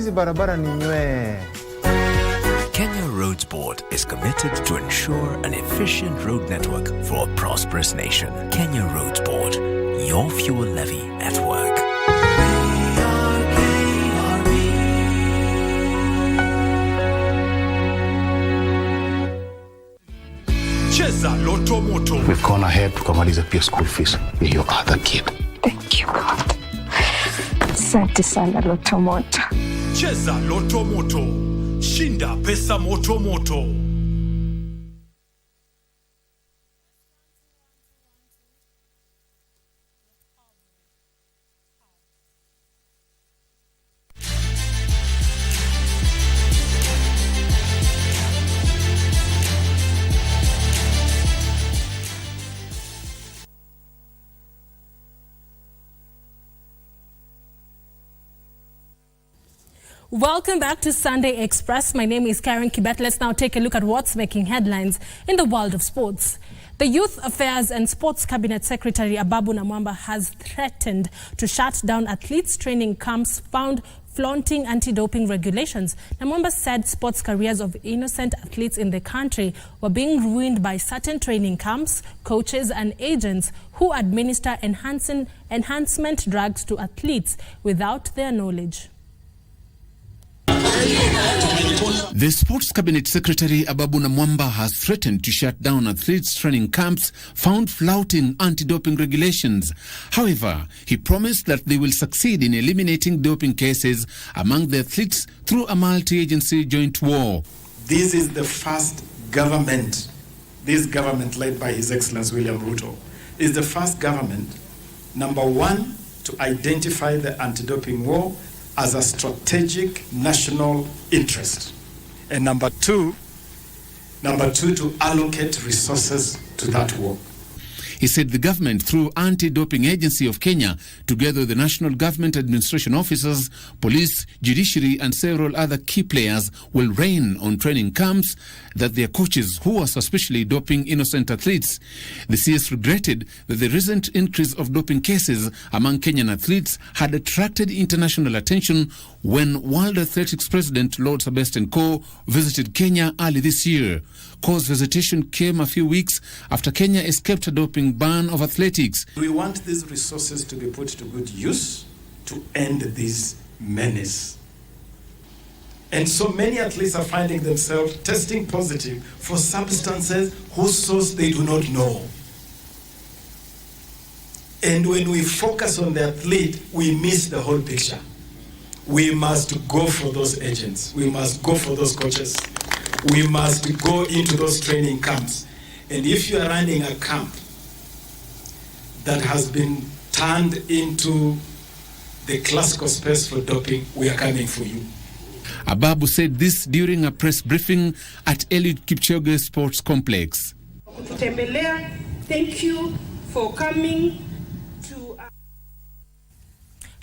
[SPEAKER 6] Siku barabara ni nywe.
[SPEAKER 7] Kenya Roads Board is committed to ensure an efficient road network for a prosperous nation. Kenya Roads Board, your fuel levy at work.
[SPEAKER 21] Cheza Loto Moto.
[SPEAKER 23] We've gone ahead tukamaliza pia school fees with your other kid.
[SPEAKER 24] Thank you, God. Asante sana Loto Moto.
[SPEAKER 21] Cheza Loto Moto. Shinda pesa moto moto.
[SPEAKER 25] Welcome back to Sunday Express. My name is Karen Kibet. Let's now take a look at what's making headlines in the world of sports. The Youth Affairs and Sports Cabinet Secretary Ababu Namwamba has threatened to shut down athletes' training camps found flaunting anti-doping regulations. Namwamba said sports careers of innocent athletes in the country were being ruined by certain training camps, coaches and agents who administer enhancement drugs to athletes without their knowledge.
[SPEAKER 26] The Sports Cabinet Secretary Ababu Namwamba has threatened to shut down athletes' training camps found flouting anti-doping regulations. However, he promised that they will succeed in eliminating doping cases among the athletes through a multi-agency joint war.
[SPEAKER 27] This is the first government, this government led by His Excellency William Ruto, is the first government, number one, to identify the anti-doping war as a strategic national interest. And number two, to allocate resources to that war.
[SPEAKER 26] He said the government, through Anti-Doping Agency of Kenya, together with the National Government Administration officers, police, judiciary and several other key players, will rain on training camps that their coaches who are suspiciously doping innocent athletes. The CS regretted that the recent increase of doping cases among Kenyan athletes had attracted international attention when World Athletics President Lord Sebastian Coe visited Kenya early this year. Coe's visitation came a few weeks after Kenya escaped a doping ban of athletics.
[SPEAKER 27] We want these resources to be put to good use to end this menace. And so many athletes are finding themselves testing positive for substances whose source they do not know. And when we focus on the athlete, we miss the whole picture. We must go for those agents. We must go for those coaches. We must go into those training camps. And if you are running a camp that has been turned into the classical space for doping, we are coming for you.
[SPEAKER 26] Ababu said this during a press briefing at Eliud Kipchoge Sports Complex.
[SPEAKER 3] Thank you for coming.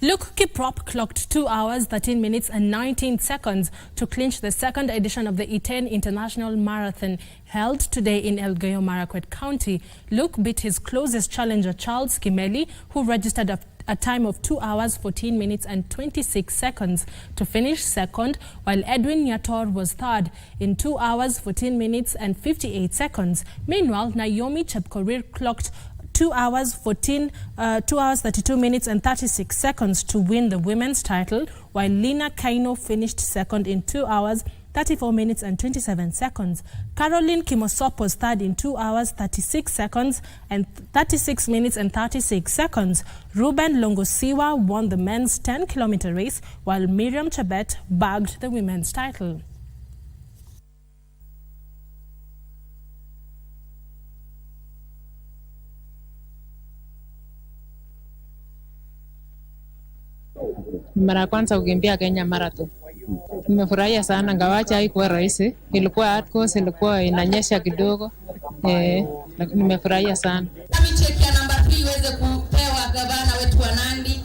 [SPEAKER 25] Luke Kiprop clocked 2 hours, 13 minutes and 19 seconds to clinch the second edition of the E10 International Marathon held today in Elgeyo Marakwet County. Luke beat his closest challenger Charles Kimeli, who registered a time of 2 hours, 14 minutes and 26 seconds to finish second, while Edwin Nyator was third in 2 hours, 14 minutes and 58 seconds. Meanwhile, Naomi Chepkorir clocked 2 hours, 32 minutes and 36 seconds to win the women's title, while Lina Kaino finished second in 2 hours, 34 minutes and 27 seconds. Caroline Kimosop was third in 2 hours, 36 seconds and 36 minutes and 36 seconds. Ruben Longosiwa won the men's 10-kilometer race, while Miriam Chebet bagged the women's title.
[SPEAKER 5] Mara kwanza kukimbia Kenya Marathon. Nimefurahia sana, ngawacha haikuwa rahisi. Ilikuwa hard course, ilikuwa inanyesha kidogo. Nimefurahia sana.
[SPEAKER 8] Kami check ya number 3 iweze kupewa gavana wetu wa Nandi.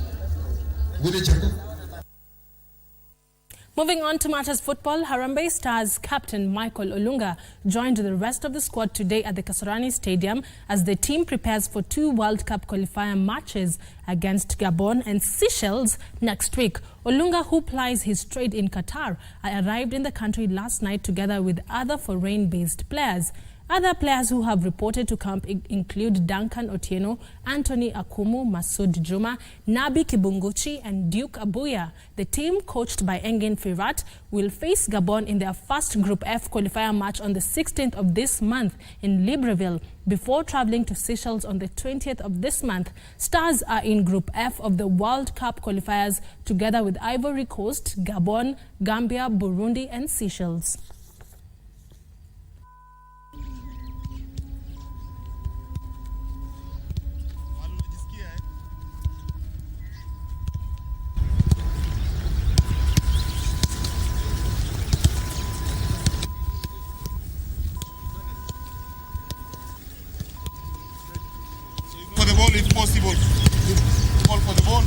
[SPEAKER 25] Moving on to Matters Football, Harambee Stars captain Michael Olunga joined the rest of the squad today at the Kasarani Stadium as the team prepares for 2 World Cup qualifier matches against Gabon and Seychelles next week. Olunga, who plies his trade in Qatar, arrived in the country last night together with other foreign-based players. Other players who have reported to camp include Duncan Otieno, Anthony Akumu, Masoud Juma, Nabi Kibunguchi and Duke Abuya. The team, coached by Engin Firat, will face Gabon in their first Group F qualifier match on the 16th of this month in Libreville, before traveling to Seychelles on the 20th of this month. Stars are in Group F of the World Cup qualifiers together with Ivory Coast, Gabon, Gambia, Burundi and Seychelles.
[SPEAKER 9] For the ball if possible. Call for the ball.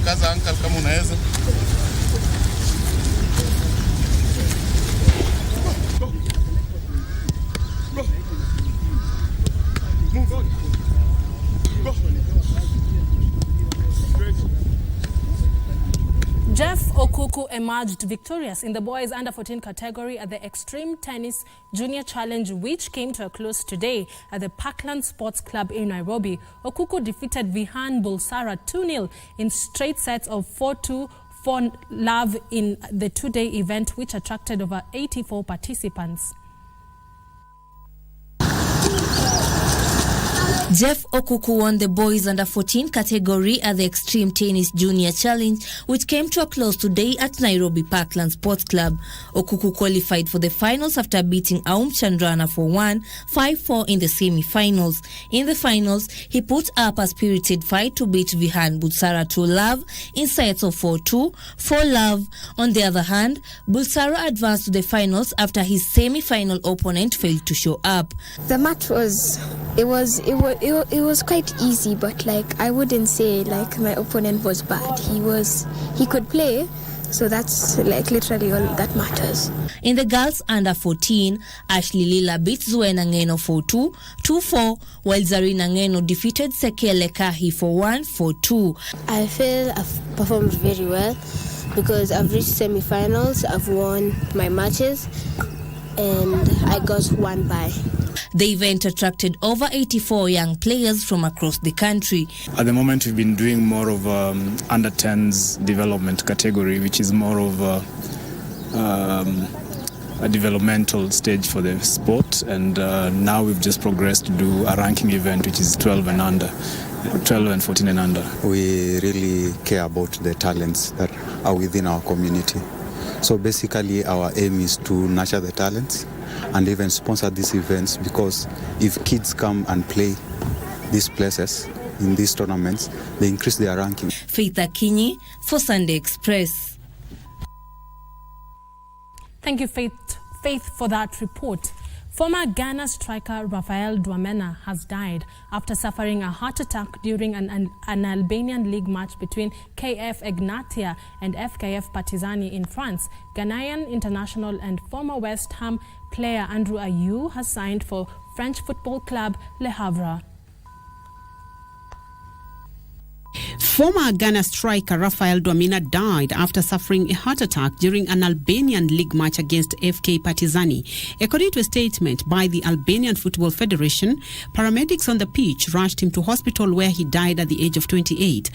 [SPEAKER 9] Kaza uncle kama unaweza.
[SPEAKER 25] Jeff Okuku emerged victorious in the boys under-14 category at the Extreme Tennis Junior Challenge, which came to a close today at the Parkland Sports Club in Nairobi. Okuku defeated Vihan Bulsara 2-0 in straight sets of 4-2, 4-love in the 2-day event, which attracted over 84 participants.
[SPEAKER 10] Jeff Okuku won the boys under 14 category at the Extreme Tennis Junior Challenge, which came to a close today at Nairobi Parkland Sports Club. Okuku qualified for the finals after beating Aum Chandrana 4-1, 5-4 in the semi-finals. In the finals, he put up a spirited fight to beat Vihan Bulsara 2-love in sets of 4-2, 4-love. On the other hand, Bulsara advanced to the finals after his semi-final opponent failed to show up.
[SPEAKER 11] The match was quite easy, but like I wouldn't say like my opponent was bad. He could play, so that's like literally all that matters.
[SPEAKER 10] In the girls under 14, Ashley Lila beat Zuena Ngeno 4-2, 2-4, while Zarina Ngeno defeated Sekele Kahi 4-1, 4-2.
[SPEAKER 11] I feel I've performed very well because I've reached semi-finals, I've won my matches, and I got one bye.
[SPEAKER 10] The event attracted over 84 young players from across the country.
[SPEAKER 12] At the moment, we've been doing more of under 10s development category, which is more of a developmental stage for the sport. And now we've just progressed to do a ranking event, which is 12 and under. 12 and 14 and under.
[SPEAKER 13] We really care about the talents that are within our community. So basically our aim is to nurture the talents and even sponsor these events, because if kids come and play these places in these tournaments, they increase their ranking.
[SPEAKER 10] Faith Akinyi for Sunday Express.
[SPEAKER 25] Thank you, Faith, for that report. Former Ghana striker Rafael Dwamena has died after suffering a heart attack during an Albanian league match between KF Egnatia and FKF Partizani in France. Ghanaian international and former West Ham player Andrew Ayew has signed for French football club Le Havre.
[SPEAKER 14] Former Ghana striker Rafael Dwamena died after suffering a heart attack during an Albanian league match against FK Partizani. According to a statement by the Albanian Football Federation, paramedics on the pitch rushed him to hospital where he died at the age of 28.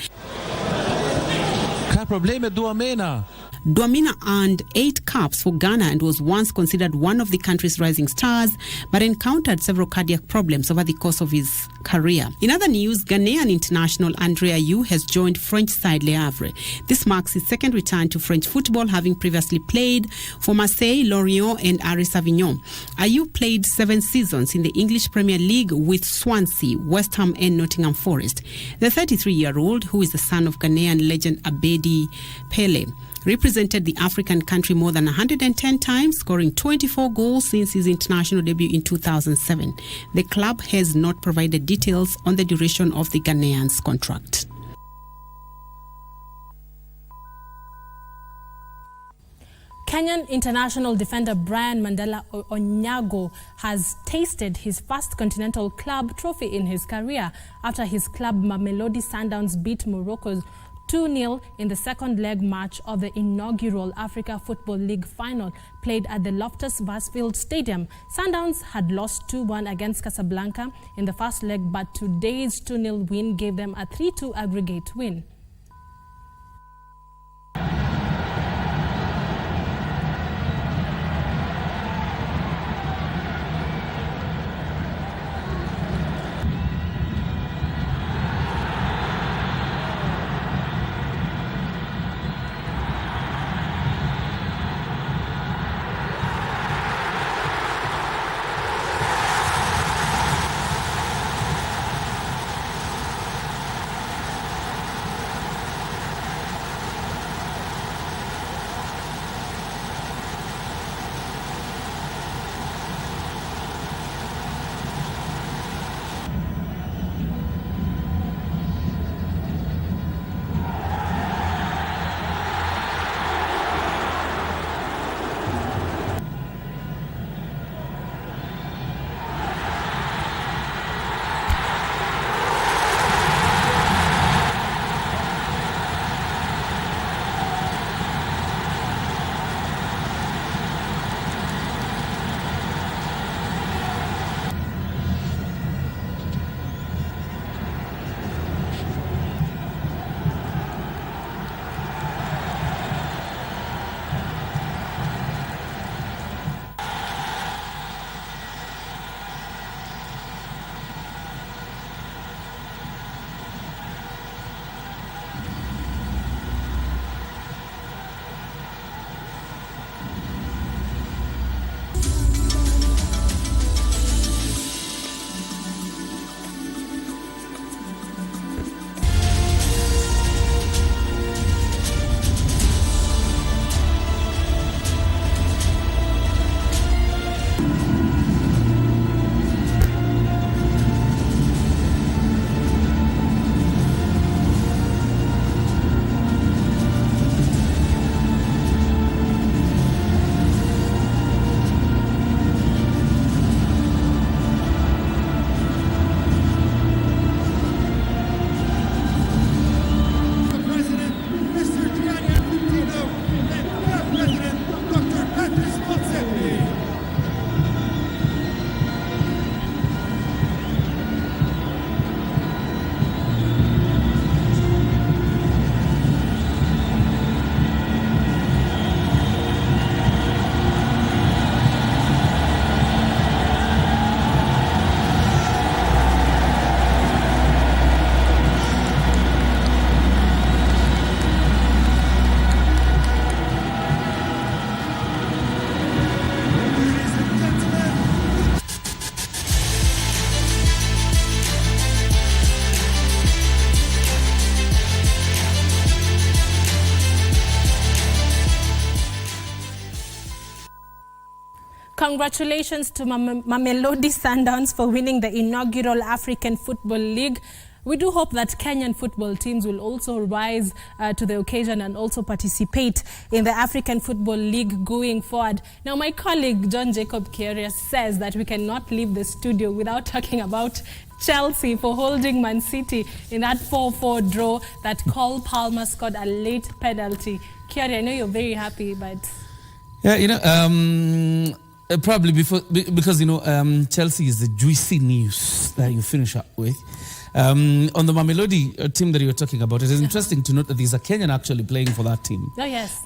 [SPEAKER 14] Dwamena earned 8 caps for Ghana and was once considered one of the country's rising stars, but encountered several cardiac problems over the course of his career. In other news, Ghanaian international Andre Ayew has joined French side Le Havre. This marks his second return to French football, having previously played for Marseille, Lorient and Aris Avignon. Ayew played 7 seasons in the English Premier League with Swansea, West Ham and Nottingham Forest. The 33-year-old, who is the son of Ghanaian legend Abedi Pele, represented the African country more than 110 times, scoring 24 goals since his international debut in 2007. The club has not provided details on the duration of the Ghanaian's contract.
[SPEAKER 25] Kenyan international defender Brian Mandela Onyango has tasted his first Continental Club trophy in his career after his club Mamelodi Sundowns beat Morocco 2-0 in the second leg match of the inaugural Africa Football League final played at the Loftus Versfeld Stadium. Sundowns had lost 2-1 against Casablanca in the first leg, but today's 2-0 win gave them a 3-2 aggregate win. congratulations to Mamelodi Sundowns for winning the inaugural African Football League. We do hope that Kenyan football teams will also rise to the occasion and also participate in the African Football League going forward. Now, my colleague John Jacob Kioria says that we cannot leave the studio without talking about Chelsea for holding Man City in that 4-4 draw that Cole Palmer scored a late penalty. Kioria, I know you're very happy, but...
[SPEAKER 1] Yeah, probably because, Chelsea is the juicy news that you finish up with. On the Mamelodi team that you were talking about, it is interesting to note that there's a Kenyan actually playing for that team.
[SPEAKER 25] Oh, yes.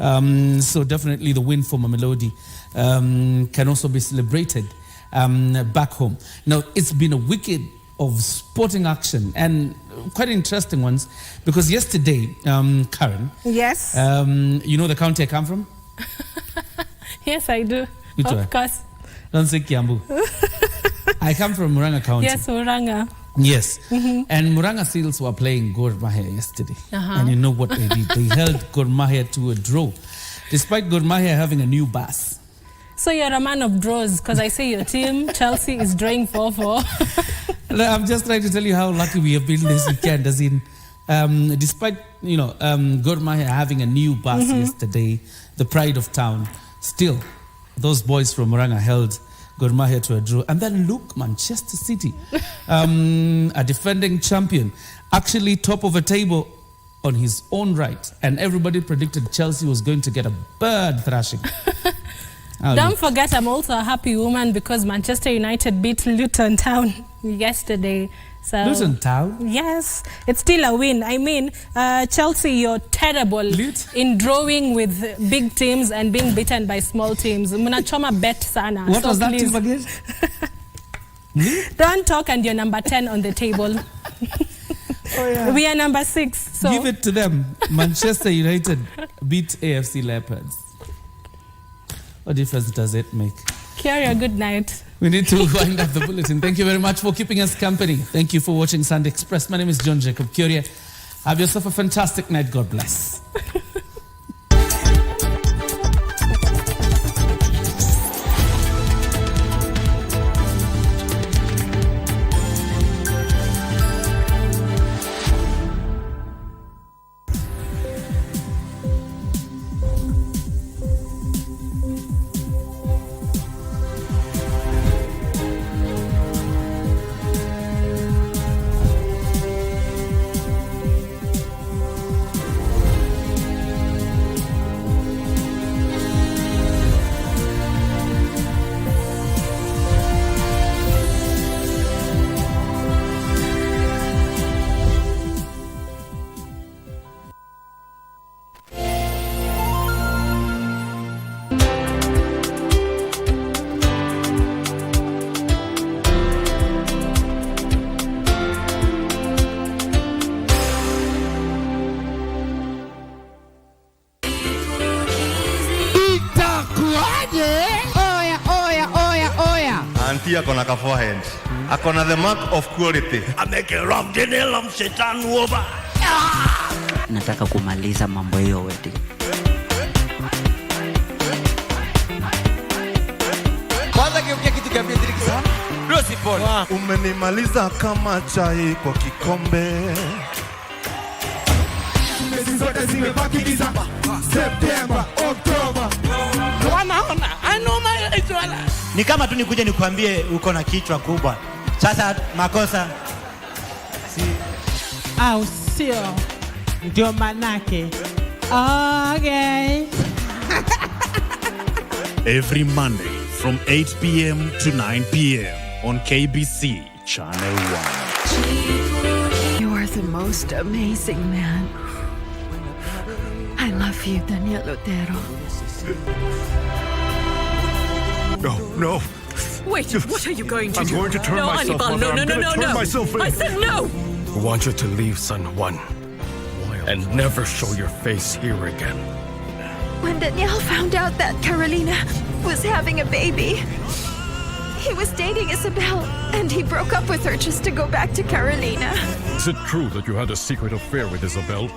[SPEAKER 1] So definitely the win for Mamelodi can also be celebrated back home. Now, it's been a weekend of sporting action and quite interesting ones because yesterday, Karen.
[SPEAKER 25] Yes.
[SPEAKER 1] You know the county I come from?
[SPEAKER 25] Yes, I do.
[SPEAKER 1] Which
[SPEAKER 25] of
[SPEAKER 1] one?
[SPEAKER 25] Course.
[SPEAKER 1] Don't say Kiambu. I come from Muranga County.
[SPEAKER 25] Yes, Muranga.
[SPEAKER 1] Yes. Mm-hmm. And Muranga Seals were playing Gor Mahia yesterday. And you know what they did? They held Gor Mahia to a draw, despite Gor Mahia having a new bus.
[SPEAKER 25] So you're a man of draws, because I say your team, Chelsea, is drawing 4-4.
[SPEAKER 1] I'm just trying to tell you how lucky we have been this weekend. As in, despite, Gor Mahia having a new bus yesterday, the pride of town, still, those boys from Muranga held Gor Mahia to a draw. And then look, Manchester City, a defending champion, actually top of a table on his own right. And everybody predicted Chelsea was going to get a bird thrashing.
[SPEAKER 25] Don't forget, I'm also a happy woman because Manchester United beat Luton Town yesterday. So,
[SPEAKER 1] Luton Town?
[SPEAKER 25] Yes, it's still a win. I mean, Chelsea, you're terrible in drawing with big teams and being beaten by small teams. Munachoma bet sana.
[SPEAKER 1] What was that team again?
[SPEAKER 25] Don't talk and you're number 10 on the table. We are number 6. So
[SPEAKER 1] give it to them. Manchester United beat AFC Leopards. What difference does it make?
[SPEAKER 25] Kioria, good night.
[SPEAKER 1] We need to wind up the bulletin. Thank you very much for keeping us company. Thank you for watching Sunday Express. My name is John Jacob Kioria. Have yourself a fantastic night. God bless.
[SPEAKER 6] Auntie akona ka forehead. Akona the mark of quality.
[SPEAKER 15] Ameke ram jenela mshetani over.
[SPEAKER 16] Nataka kumaliza mambo hiyo wedding.
[SPEAKER 6] Kwanza kiongea kitu kiambia diriki sana. Rosi Paul. Umenimaliza kama chai kwa kikombe. Mezi zote zimebaki December, September, October.
[SPEAKER 15] Wanaona, anoma itwala.
[SPEAKER 17] Ni kama tu nikuje nikwambie uko na kichwa kubwa. Sasa makosa si
[SPEAKER 18] au sio? Ndio manake. Okay.
[SPEAKER 21] Every Monday from 8 p.m. to 9 p.m. on KBC Channel 1.
[SPEAKER 24] You are the most amazing man. I love you, Daniel Otero.
[SPEAKER 21] No.
[SPEAKER 24] Wait, what are you going to
[SPEAKER 21] I'm
[SPEAKER 24] do?
[SPEAKER 21] going to turn
[SPEAKER 24] no,
[SPEAKER 21] myself
[SPEAKER 24] Hannibal,
[SPEAKER 21] on.
[SPEAKER 24] no,
[SPEAKER 21] I'm
[SPEAKER 24] no,
[SPEAKER 21] going
[SPEAKER 24] no,
[SPEAKER 21] to turn
[SPEAKER 24] no.
[SPEAKER 21] myself in.
[SPEAKER 24] I said no.
[SPEAKER 21] I want you to leave San Juan and never show your face here again.
[SPEAKER 24] When Daniel found out that Carolina was having a baby, he was dating Isabel, and he broke up with her just to go back to Carolina.
[SPEAKER 21] Is it true that you had a secret affair with Isabel?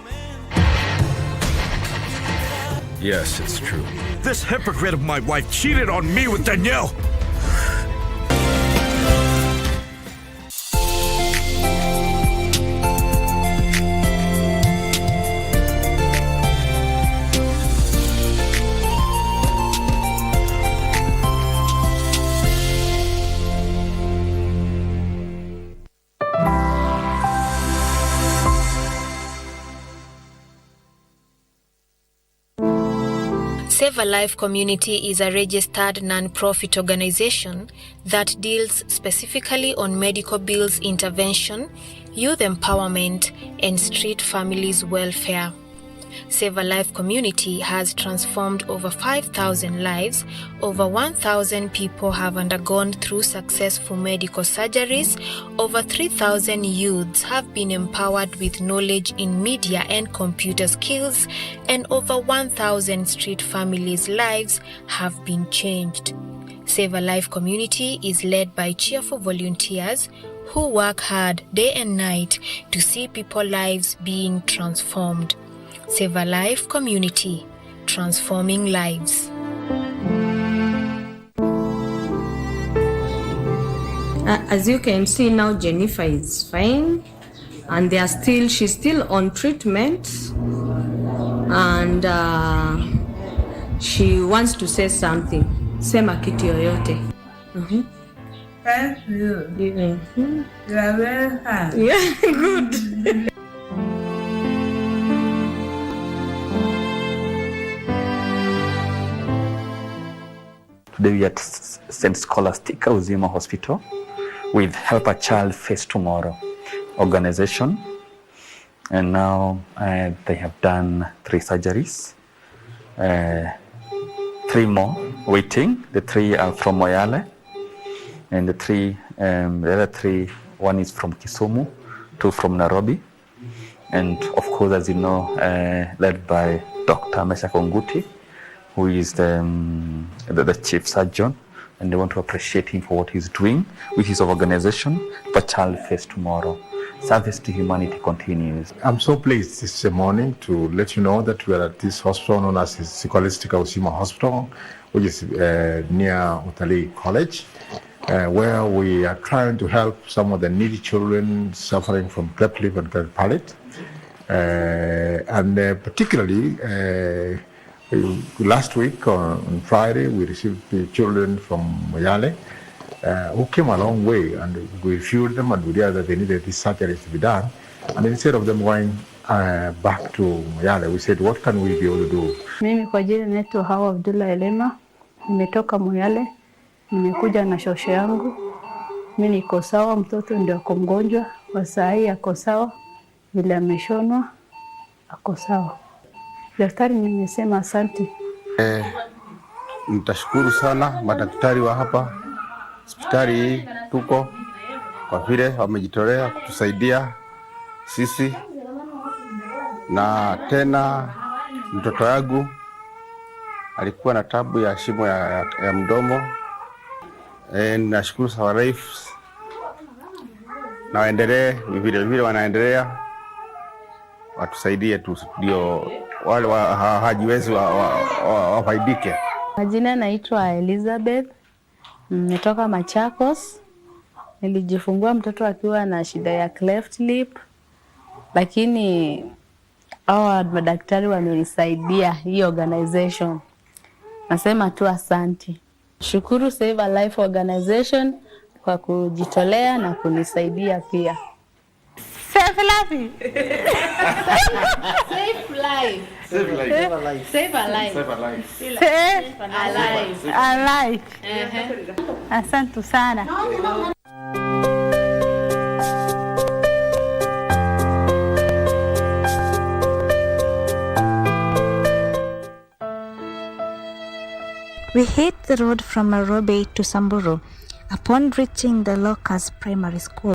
[SPEAKER 15] Yes, it's true.
[SPEAKER 21] This hypocrite of my wife cheated on me with Danielle.
[SPEAKER 2] Save a Life Community is a registered non-profit organization that deals specifically on medical bills intervention, youth empowerment, and street families' welfare. Save a Life Community has transformed over 5,000 lives. Over 1,000 people have undergone through successful medical surgeries. Over 3,000 youths have been empowered with knowledge in media and computer skills, and over 1,000 street families' lives have been changed. Save a Life Community is led by cheerful volunteers who work hard day and night to see people's lives being transformed. Save a Life Community, transforming lives.
[SPEAKER 4] As you can see now, Jennifer is fine, and she's still on treatment, and she wants to say something. Sema kitu yoyote.
[SPEAKER 7] Thank you. You are very hard.
[SPEAKER 4] Yeah, good.
[SPEAKER 19] Today we are at St. Scholastica Uzima Hospital with Help a Child Face Tomorrow organization. And now they have done 3 surgeries. 3 more waiting. The 3 are from Moyale. And the other 3, one is from Kisumu, 2 from Nairobi. And of course, as you know, led by Dr. Mesha Konguti, who is the chief surgeon, and they want to appreciate him for what he's doing with his organization, The Child Face Tomorrow. Service to humanity continues.
[SPEAKER 20] I'm so pleased this morning to let you know that we are at this hospital known as Scholastica Uzima Hospital, which is near Utalii College, where we are trying to help some of the needy children suffering from cleft lip and cleft palate. And particularly, last week on Friday, we received the children from Moyale who came a long way, and we reviewed them and we realized that they needed these surgeries to be done. And instead of them going back to Moyale, we said, what can we be able to do?
[SPEAKER 22] Mimi kwa jina naitwa Hawa Abdullah Elema, nimetoka Moyale, nimekuja na shosho yangu. Mimi niko sawa, mtoto ndio ako mgonjwa, kwa saa hii ako sawa, vile ameshonwa ako sawa. Daktari nimesema asante.
[SPEAKER 23] Nitashukuru sana madaktari wa hapa hospitali hii tuko kwa vile wamejitolea kutusaidia sisi, na tena mtoto wangu alikuwa na tabu ya shimo ya mdomo. Nashukuru Save a Life na waendelee vile wanaendelea, watusaidie tu ndio wale hajiwezi wafaidike.
[SPEAKER 22] Majina naitwa Elizabeth, nimetoka Machakos. Nilijifungua mtoto akiwa na shida ya cleft lip, lakini hawa madaktari wamenisaidia, hii organization. Nasema tu asante. Shukuru Save a Life organization kwa kujitolea na kunisaidia pia.
[SPEAKER 7] Save life.
[SPEAKER 22] Save life.
[SPEAKER 23] Save life.
[SPEAKER 22] Save a life. Save a life.
[SPEAKER 23] Save a life.
[SPEAKER 22] Save a life.
[SPEAKER 7] A life. Asante sana.
[SPEAKER 28] We hit the road from Nairobi to Samburu. Upon reaching the Locust Primary School,